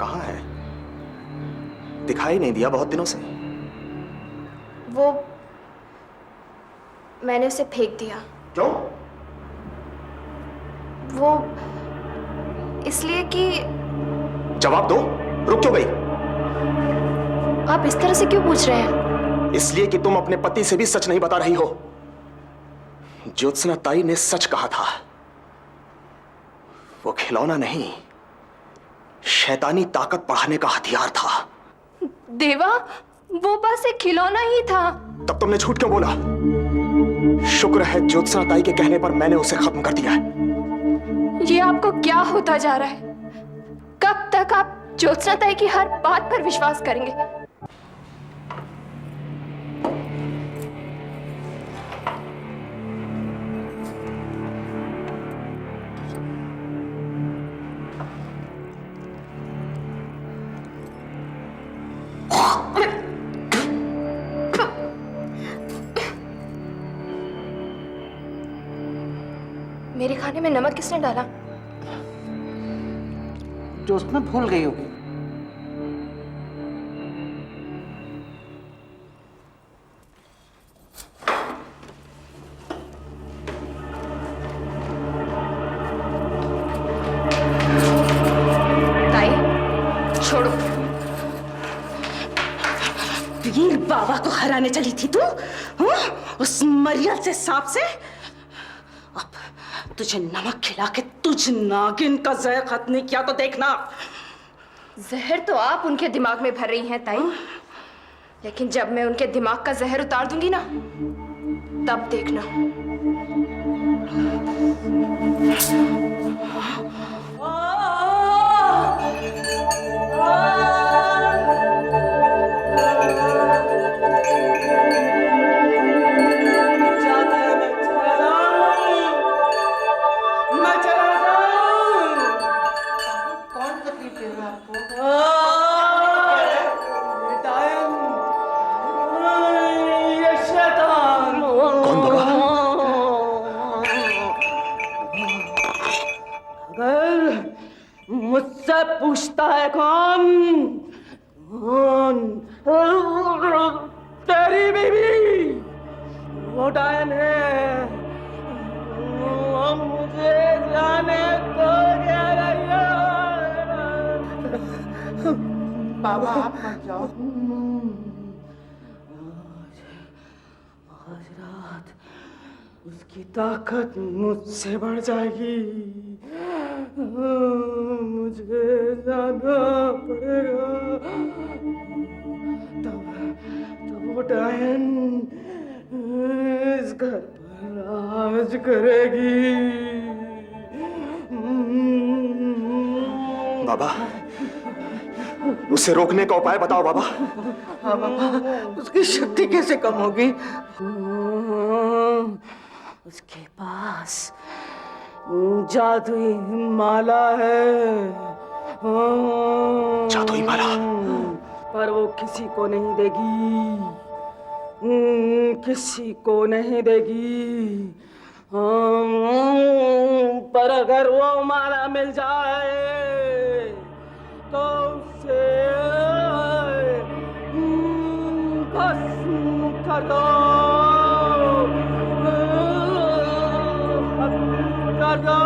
S13: कहाँ है? दिखाई नहीं दिया बहुत दिनों से।
S1: वो मैंने उसे फेंक दिया।
S13: क्यों?
S1: वो इसलिए कि।
S13: जवाब दो, रुक क्यों गई?
S1: आप इस तरह से क्यों पूछ रहे हैं?
S13: इसलिए कि तुम अपने पति से भी सच नहीं बता रही हो। ज्योत्सना ताई ने सच कहा था। वो खिलौना नहीं, शैतानी ताकत बढ़ाने का हथियार था।
S1: देवा, वो बस एक खिलौना ही था।
S13: तब तुमने झूठ क्यों बोला? शुक्र है ज्योत्सना ताई के कहने पर मैंने उसे खत्म कर दिया है।
S1: ये आपको क्या होता जा रहा है? कब तक आप ज्योत्सना ताई की हर बात पर विश्वास करेंगे? मेरे खाने में नमक किसने डाला?
S15: ज्योत्सना भूल गई होगी।
S1: ताई, छोड़ो।
S14: पीर बाबा को हराने चली थी तू? उस मरियल से सांप से? अब तुझे नमक खिला के तुझ नागिन का जहर खत्म नहीं किया तो देखना।
S1: जहर तो आप उनके दिमाग में भर रही हैं ताई, लेकिन जब मैं उनके दिमाग का जहर उतार दूंगी ना, तब देखना।
S14: मुझसे पूछता है कौन? तेरी बीवी वो डायन है। वो मुझे जाने को कह रही है।
S15: बाबा आप मत जाओ।
S14: आज रात उसकी ताकत मुझसे बढ़ जाएगी। मुझे जाना पड़ेगा। तब वो डायन इस घर पर राज करेगी।
S13: बाबा, उसे रोकने का उपाय बताओ बाबा।
S15: हाँ बाबा, उसकी शक्ति कैसे कम होगी?
S14: उसके पास जादुई माला है।
S13: जादुई माला?
S14: पर वो किसी को नहीं देगी। किसी को नहीं देगी। पर अगर वो माला मिल जाए तो उसे भस्म कर दो। कर दो।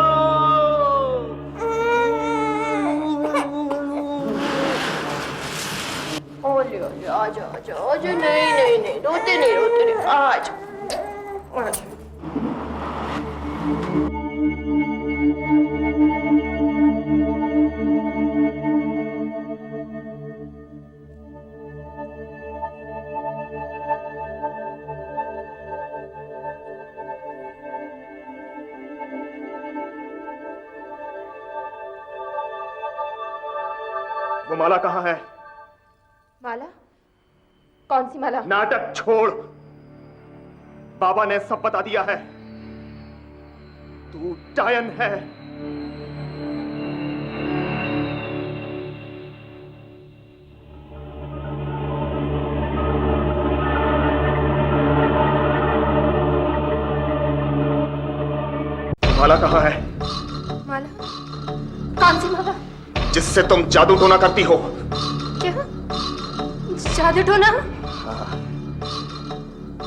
S1: ओले ओले, आजा आजा आजा। नहीं नहीं नहीं, रोते नहीं, आज आज।
S13: वो माला कहाँ है?
S1: माला? कौन सी माला?
S13: नाटक छोड़। बाबा ने सब बता दिया है। तू डायन है। माला कहाँ है?
S1: माला? कौन सी माला?
S13: जिससे तुम जादू टोना करती हो।
S1: क्या? जादू टोना?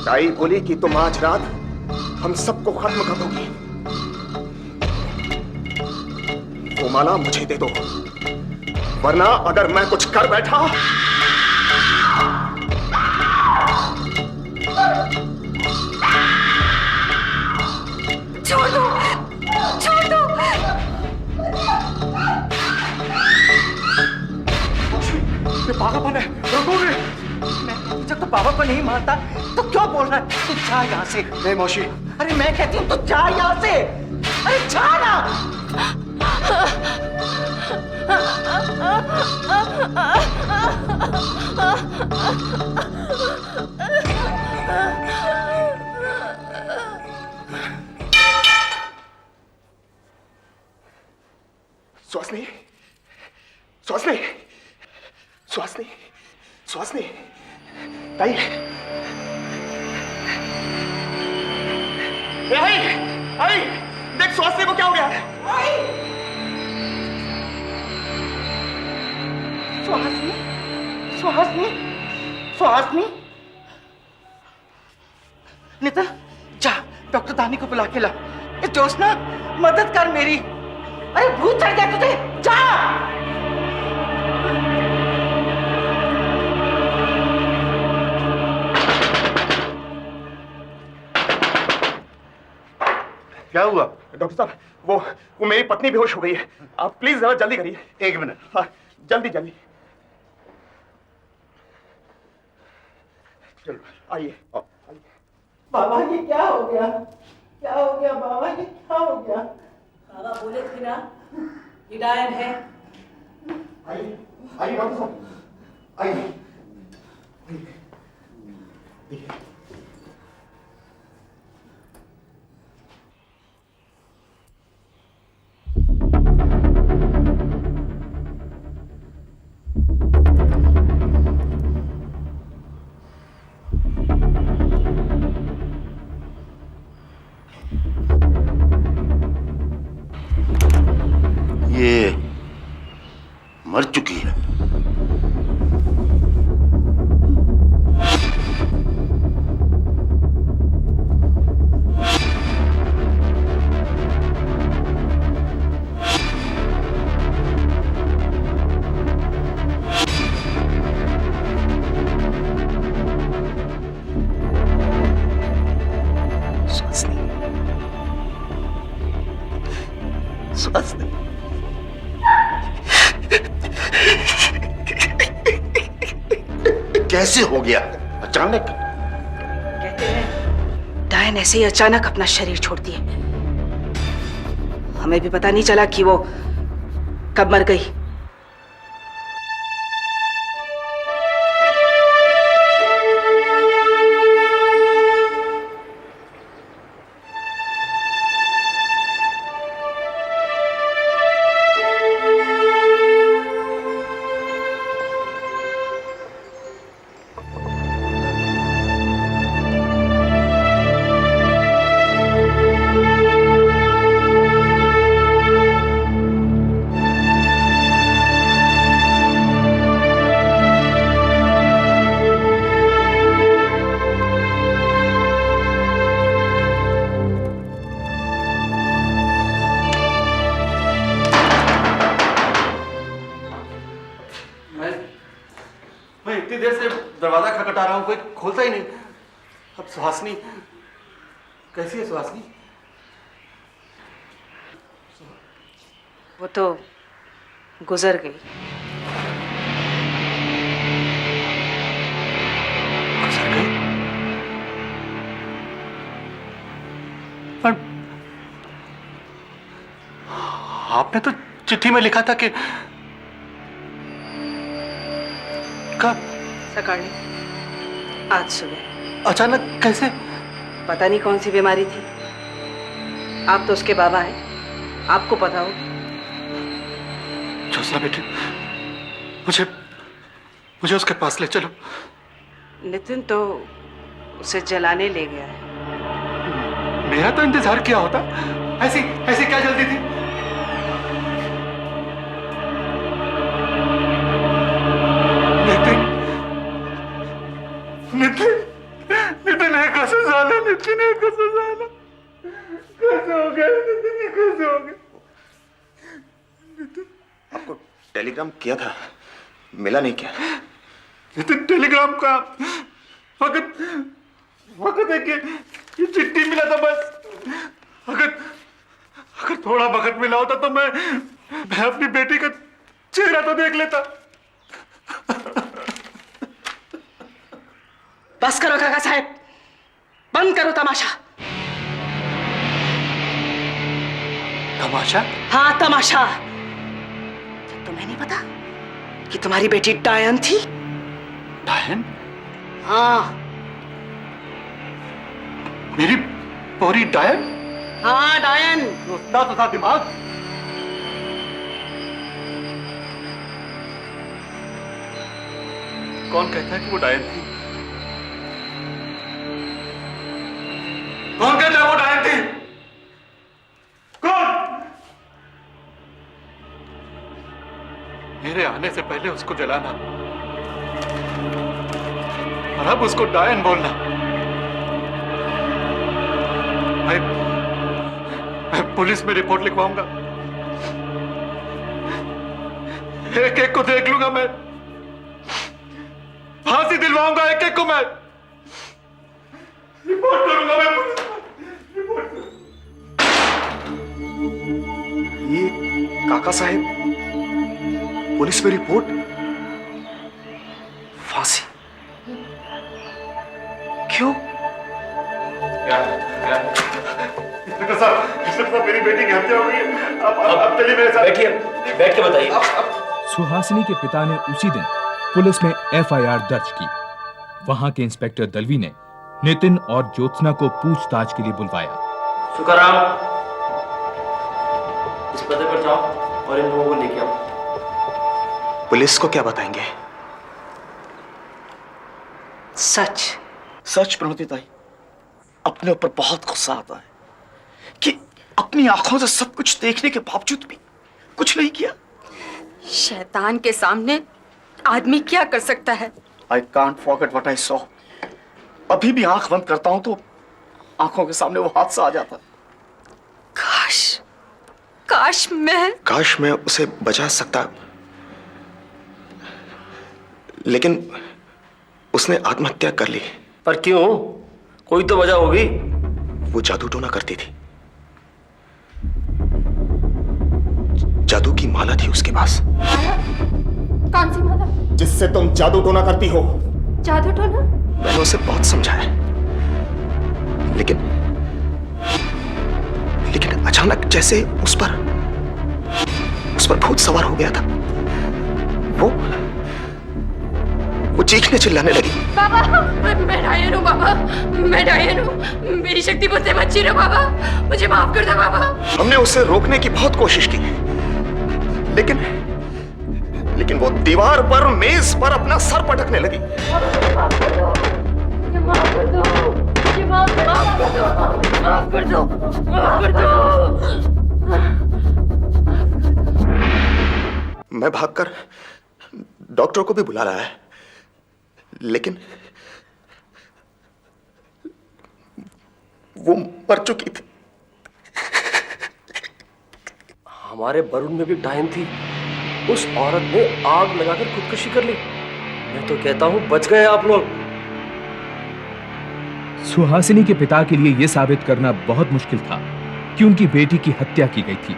S13: ताई बोली कि तुम आज रात हम सबको खत्म कर दोगी। वो माला मुझे दे दो, वरना अगर मैं कुछ कर बैठा
S1: छोड़ दो, छोड़ दो।
S7: पागलपन है, रघुवीर। मैं जब तो पापा को नहीं मानता तो क्यों बोल रहा है? तू जा यहाँ से।
S13: नहीं मौसी।
S7: अरे मैं कहती हूँ तू जा यहाँ से। अरे जा ना।
S13: सुहासिनी, सुहासिनी, सुहासिनी, सुहासिनी, ताई, आई, आई, देख सुहासिनी को क्या हो गया?
S15: सुहासिनी, सुहासिनी, सुहासिनी, नितिन, जा डॉक्टर दानी को बुला के ला। जोशना, मदद कर मेरी। अरे भूत चढ़ गया तुझे, जा।
S13: क्या हुआ? डॉक्टर साहब, वो मेरी पत्नी बेहोश हो गई है। आप प्लीज जरा जल्दी करिए।
S10: 1 मिनट।
S13: हाँ, जल्दी जल्दी। चलो आइए।
S15: बाबा ये क्या हो गया? क्या हो गया बाबा? ये क्या हो गया?
S14: बाबा बोले थे ना, ये डायन है।
S13: आइए, आइए डॉक्टर साहब, आइए।
S10: ये मर चुकी है।
S13: सुहासिनी,
S10: कैसे हो गया अचानक?
S14: कहते हैं डायन ऐसे ही अचानक अपना शरीर छोड़ती है। हमें भी पता नहीं चला कि वो कब मर गई।
S7: मैं इतनी देर से दरवाजा खटखटा रहा हूँ, कोई खोलता ही नहीं। अब सुहासिनी कैसी है? सुहासिनी
S14: वो तो गुजर गई।
S7: गुजर गई? पर आपने तो चिट्ठी में लिखा था कि कब?
S14: सकाळी, आज सुबह।
S7: अचानक कैसे?
S14: पता नहीं कौन सी बीमारी थी। आप तो उसके बाबा हैं, आपको पता हो।
S7: जोसना बेटे, मुझे उसके पास ले चलो।
S14: नितिन तो उसे जलाने ले गया है।
S7: मेरा तो इंतजार किया होता।
S10: ऐसी ऐसी क्या जल्दी थी? नितिन नितिन नितिन है कैसे झालं? नितिन है कैसे झालं? कैसे हो गया नितिन? कैसे हो गया?
S13: आपको टेलीग्राम किया था, मिला नहीं क्या?
S10: नितिन टेलीग्राम का वक्त वक्त है कि ये चिट्ठी मिला था बस। अगर अगर थोड़ा वक्त मिला होता तो मैं अपनी बेटी का चेहरा तो देख लेता।
S14: बस करो काका साहब, बंद करो तमाशा।
S13: तमाशा?
S14: हाँ तमाशा। तुम्हें नहीं पता कि तुम्हारी बेटी डायन थी?
S10: डायन?
S14: हाँ।
S10: मेरी पूरी डायन?
S14: हाँ डायन।
S10: उतना तो था दिमाग। कौन कहता है कि वो डायन थी? कौन कहता है वो डायन थी? कौन? मेरे आने से पहले उसको जलाना और अब उसको डायन बोलना। मैं पुलिस में रिपोर्ट लिखवाऊंगा। एक एक को देख लूंगा मैं, फांसी दिलवाऊंगा एक एक को मैं, रिपोर्ट करूंगा मैं पुलिस में, रिपोर्ट
S13: ये काका साहब पुलिस में रिपोर्ट, फांसी? क्यों?
S10: इंस्पेक्टर साहब मेरी बेटी की हत्या हो गई है। आप चलिए मेरे साथ।
S9: बैठिए, बैठ के बताइए।
S3: सुहासिनी के पिता ने उसी दिन पुलिस में एफआईआर दर्ज की। वहां के इंस्पेक्टर दलवी ने नितिन और ज्योत्सना को पूछताछ के लिए बुलवाया।
S9: सुकाराम, इस पते पर जाओ और इन लोगों को लेके आओ।
S13: पुलिस को क्या बताएंगे?
S14: सच
S10: सच प्रमोदिताई, अपने ऊपर बहुत गुस्सा आता है कि अपनी आंखों से सब कुछ देखने के बावजूद भी कुछ नहीं किया।
S16: शैतान के सामने आदमी क्या कर सकता है?
S10: I can't forget what I saw. अभी भी आंख बंद करता हूं तो आंखों के सामने वो हादसा आ जाता है।
S13: काश मैं उसे बचा सकता, लेकिन उसने आत्महत्या कर ली।
S9: पर क्यों? कोई तो वजह होगी।
S13: वो जादू टोना करती थी, जादू की माला थी उसके पास।
S1: कौन सी माला?
S13: जिससे तुम जादू टोना करती हो।
S1: जादू टोना?
S13: मैंने उसे बहुत समझाया, लेकिन अचानक जैसे उस पर भूत सवार हो गया था। वो चीखने चिल्लाने लगी।
S1: बाबा, मैं डायन हूँ बाबा, मैं डायन हूँ। मेरी शक्ति मुझसे मत छीनो बाबा, मुझे माफ कर दो बाबा।
S13: हमने उसे रोकने की बहुत कोशिश की, लेकिन वो दीवार पर, मेज पर अपना सर पटकने लगी।
S1: माफ कर दो, माफ कर दो, माफ कर दो, माफ कर दो।
S13: मैं भागकर डॉक्टर को भी बुला लाया है, लेकिन वो मर चुकी थी।
S9: हमारे वरुण में भी डायन थी। उस औरत ने आग लगाकर खुदकुशी कर ली। मैं तो कहता हूं बच गए आप लोग।
S3: सुहासिनी के पिता के लिए यह साबित करना बहुत मुश्किल था कि उनकी बेटी की हत्या की गई थी,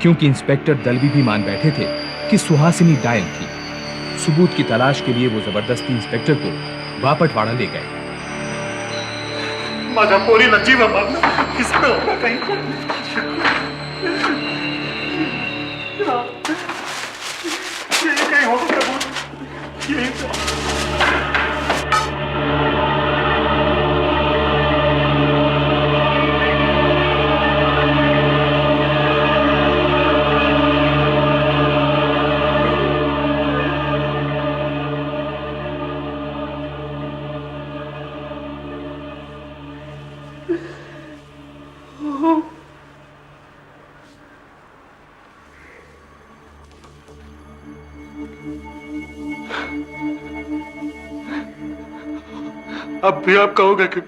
S3: क्योंकि इंस्पेक्टर दलवी भी मान बैठे थे कि सुहासिनी डायन थी। सबूत की तलाश के लिए वो जबरदस्ती इंस्पेक्टर को बापटवाड़ा ले गए।
S10: माझा पोरी नजीब किसमें होगा कहीं? कहीं हो सकता है।
S5: अब भी आप कहोगे कि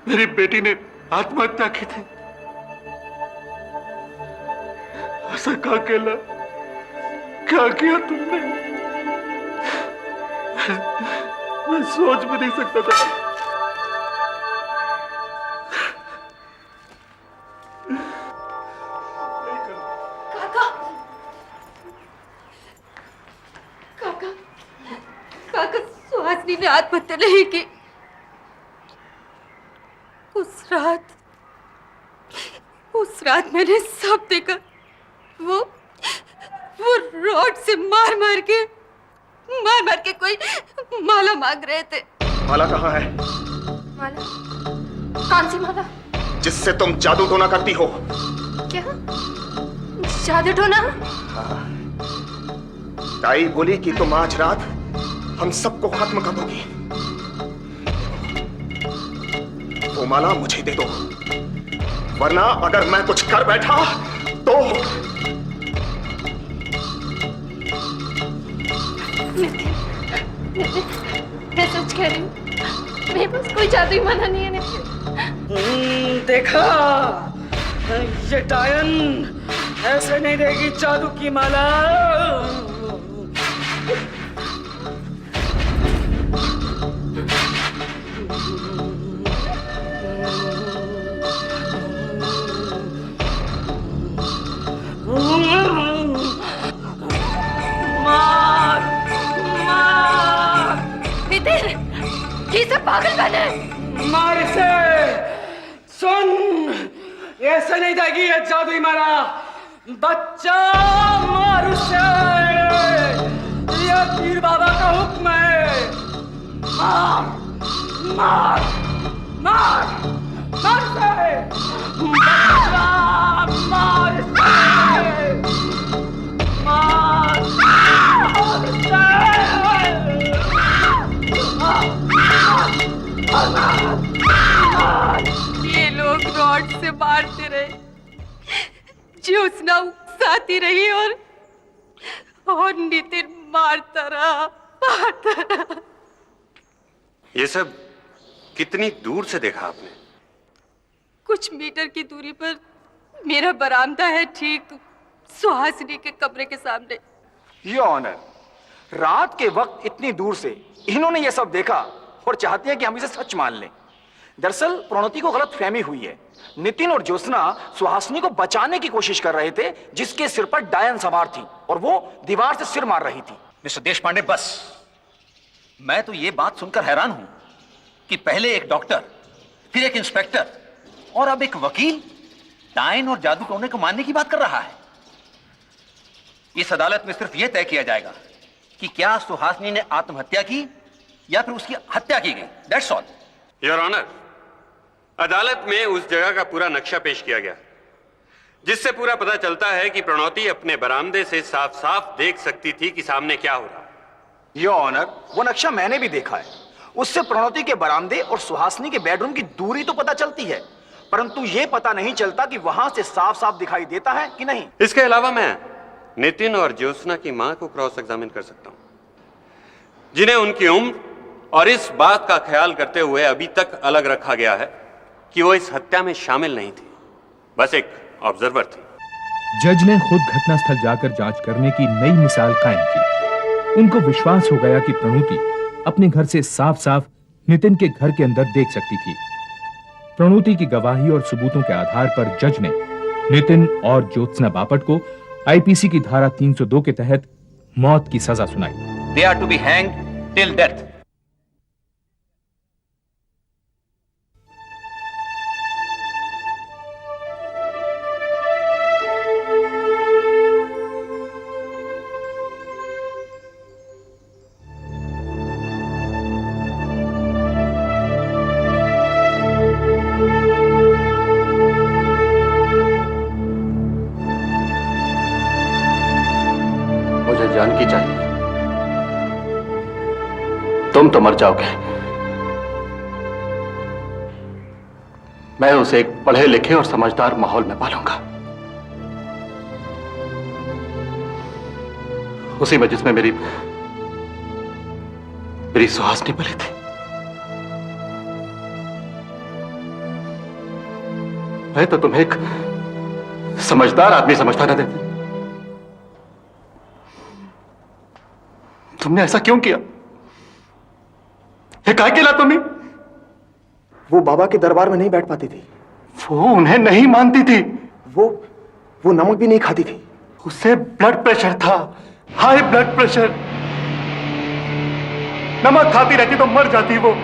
S5: मेरी बेटी ने आत्महत्या की थी? ऐसा कहा केला, क्या किया तुमने? मैं सोच भी नहीं सकता था।
S16: काका, काका सुहासिनी ने आत्महत्या नहीं की। उस रात मैंने सब देखा। वो रॉड से मार मार के कोई माला मांग रहे थे।
S13: माला कहाँ है?
S1: माला? कौन सी माला?
S13: जिससे तुम जादू टोना करती हो।
S1: क्या? जादू टोना?
S13: ताई बोली कि तुम आज रात हम सबको खत्म कर दोगी। वो माला मुझे दे दो, वरना अगर मैं कुछ कर बैठा तो।
S1: मैं सच कह रही हूँ, मेरे पास कोई जादुई माला नहीं है नितिन।
S15: देखा, ये डायन ऐसे नहीं देगी जादू की माला।
S16: मार, मार। नितिन, ये सब पागलपन है।
S15: मार इसे। सुन, ऐसे नहीं देगी ये जादुई माला। बच्चा, मार उसे। ये पीर बाबा का हुक्म है। मार, मार, मार, मार उसे। बच्चा, मार उसे। मार, मार उसे।
S16: ये लोग रॉड से मारते रहे, ज्योत्सना उकसाती रही और नितिन मारता रहा।
S11: ये सब कितनी दूर से देखा आपने?
S16: कुछ मीटर की दूरी पर मेरा बरामदा है, ठीक सुहासिनी के कमरे के सामने।
S17: योर ऑनर, रात के वक्त इतनी दूर से इन्होंने ये सब देखा और चाहती है कि हम इसे सच मान लें। दरअसल प्रणोती को गलत फहमी हुई है। नितिन और ज्योत्सना सुहासिनी को बचाने की कोशिश कर रहे थे, जिसके सिर पर डायन सवार थी और वो दीवार से सिर मार रही थी।
S9: मिस्टर देशपांडे, बस। मैं तो ये बात सुनकर हैरान हूं कि पहले एक डॉक्टर, फिर एक इंस्पेक्टर और अब एक वकील डायन और जादू टोने को मानने की बात कर रहा है। इस अदालत में सिर्फ यह तय किया जाएगा कि क्या सुहासिनी ने आत्महत्या की या फिर उसकी हत्या की गई। That's all.
S11: योर ऑनर, अदालत में उस जगह का पूरा नक्शा पेश किया गया, जिससे पूरा पता चलता है कि प्रणोती अपने बरामदे से साफ साफ देख सकती थी कि सामने क्या हो रहा है।
S17: योर ऑनर, वो नक्शा मैंने भी देखा है। उससे प्रणोती के बरामदे और सुहासिनी के बेडरूम की दूरी तो पता चलती है, परंतु ये पता नहीं चलता कि वहां से साफ साफ दिखाई देता है कि नहीं।
S11: इसके अलावा मैं नितिन और ज्योत्सना की मां को क्रॉस एग्जामिन कर सकता हूं, जिन्हें उनकी उम्र और इस बात का ख्याल करते हुए अभी तक अलग रखा गया है कि वो इस हत्या में शामिल नहीं थी, बस एक ऑब्जर्वर थी।
S3: जज ने खुद घटनास्थल जाकर जांच करने की नई मिसाल कायम की। उनको विश्वास हो गया कि प्रणोती अपने घर से साफ साफ नितिन के घर के अंदर देख सकती थी। प्रणोती की गवाही और सबूतों के आधार पर जज ने नितिन और ज्योत्सना बापट को आईपीसी की धारा 302 के तहत मौत की सजा सुनाई।
S9: They are to be hanged till death.
S8: मुझे जानकी चाहिए। तुम तो मर जाओगे, मैं उसे एक पढ़े लिखे और समझदार माहौल में पालूंगा, उसी में जिसमें मेरी सुहासिनी पली थी।
S10: मैं तो तुम्हें एक समझदार आदमी समझता ना देते। तुमने ऐसा क्यों किया? ये काहे केला तुम्हें?
S17: वो बाबा के दरबार में नहीं बैठ पाती थी।
S10: वो उन्हें नहीं मानती थी।
S17: वो नमक भी नहीं खाती थी।
S10: उसे ब्लड प्रेशर था, हाई ब्लड प्रेशर। नमक खाती रहती तो मर जाती वो।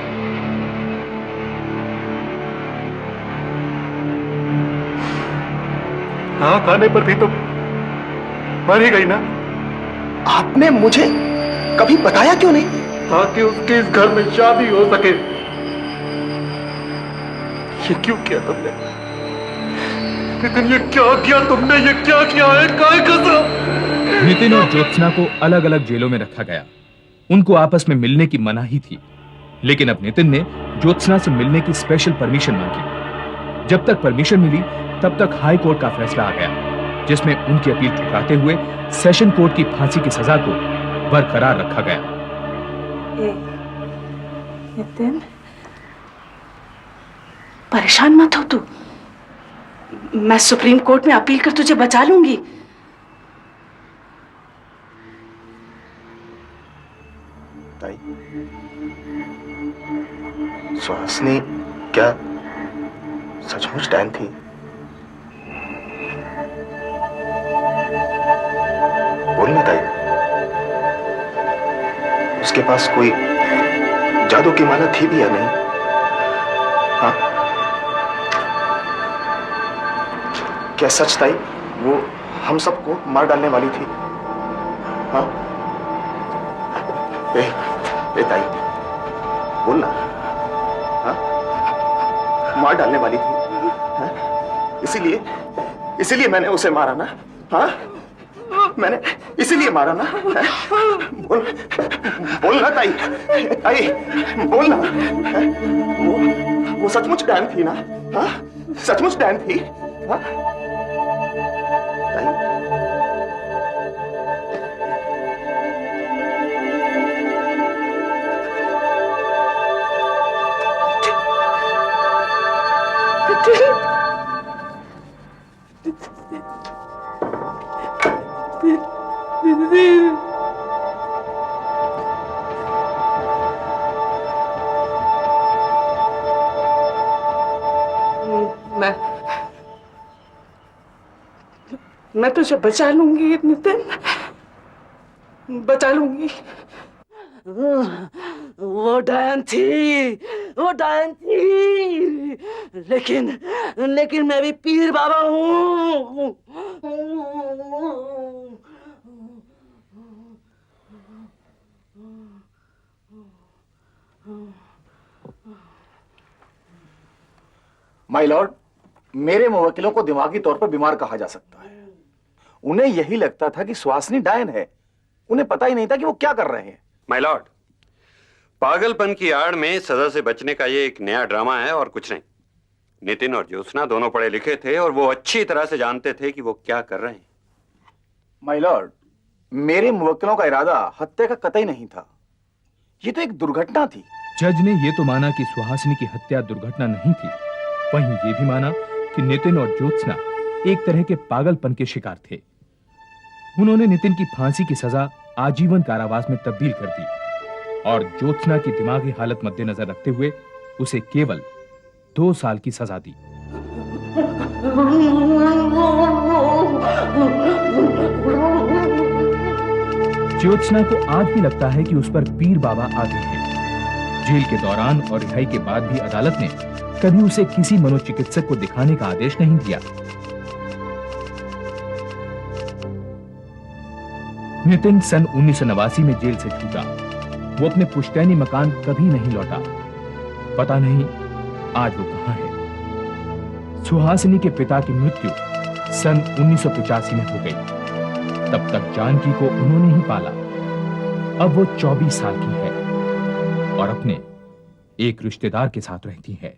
S10: हाँ, खाने पर भी तो मर ही गई ना।
S17: आपने मुझे कभी बताया क्यों नहीं?
S10: ताकि उसके इस घर में शादी हो सके। ये क्यों किया तुमने? नितिन, ये क्या किया तुमने? ये क्या किया है? काय कसम?
S3: नितिन और ज्योत्सना को अलग अलग जेलों में रखा गया। उनको आपस में मिलने की मनाही थी, लेकिन अब नितिन ने ज्योत्सना से मिलने की स्पेशल परमिशन मांगी। जब तक परमिशन मिली तब तक हाई कोर्ट का फैसला आ गया, जिसमें उनकी अपील ठुकराते हुए सेशन कोर्ट की फांसी की सजा को बरकरार रखा गया।
S14: नितिन, परेशान मत हो तू। मैं सुप्रीम कोर्ट में अपील कर तुझे बचा लूंगी।
S17: ताई, सुहासिनी क्या सचमुच डैन थी? बोलना ताई, उसके पास कोई जादू की माला थी भी या नहीं? हाँ? क्या सच ताई वो हम सबको मार डालने वाली थी? हाँ? ए ताई, बोलना। हाँ? मार डालने वाली थी? हाँ? इसीलिए मैंने उसे मारा ना? हाँ? मैंने इसीलिए मारा ना? बोलना ताई, ताई बोलना। वो सचमुच डैन थी ना? हाँ? सचमुच डैन थी? हाँ? ताई,
S14: मैं तुझे बचा लूंगी नितिन, बचा लूंगी। वो डायन थी, लेकिन मैं भी पीर बाबा हूँ।
S17: माय लॉर्ड, मेरे मुवक्किलों को दिमागी तौर पर बीमार कहा जा सकता है। उन्हें यही लगता था कि सुहासिनी डायन है। उन्हें पता ही नहीं था कि वो क्या कर रहे हैं।
S18: माय लॉर्ड, पागलपन की आड़ में सजा से बचने का ये एक नया ड्रामा है और कुछ नहीं। नितिन और ज्योत्सना दोनों पढ़े लिखे थे और वो अच्छी तरह से जानते थे कि वो क्या कर रहे हैं।
S17: माय लॉर्ड, मेरे मुवक्किलों का इरादा हत्या का कतई नहीं था। ये तो एक दुर्घटना थी।
S3: जज ने ये तो माना कि सुहासिनी की हत्या दुर्घटना नहीं थी, वहीं ये भी माना कि नितिन और ज्योत्सना एक तरह के पागलपन के शिकार थे। उन्होंने नितिन की फांसी की सजा आजीवन कारावास में तब्दील कर दी और ज्योत्सना की दिमागी हालत मद्देनजर रखते हुए उसे केवल 2 साल की सजा दी। ज्योत्सना को आज भी लगता है कि उस पर पीर बाबा आते हैं। जेल के दौरान और रिहाई के बाद भी अदालत ने कभी उसे किसी मनोचिकित्सक को दिखाने का आदेश नहीं दिया। नितिन सन 1989 में जेल से छूटा। वो अपने पुश्तैनी मकान कभी नहीं लौटा। पता नहीं आज वो कहां है। सुहासिनी के पिता की मृत्यु सन 1985 में हो गई। तब तक जानकी को उन्होंने ही पाला। अब वो 24 साल की है और अपने एक रिश्तेदार के साथ रहती है।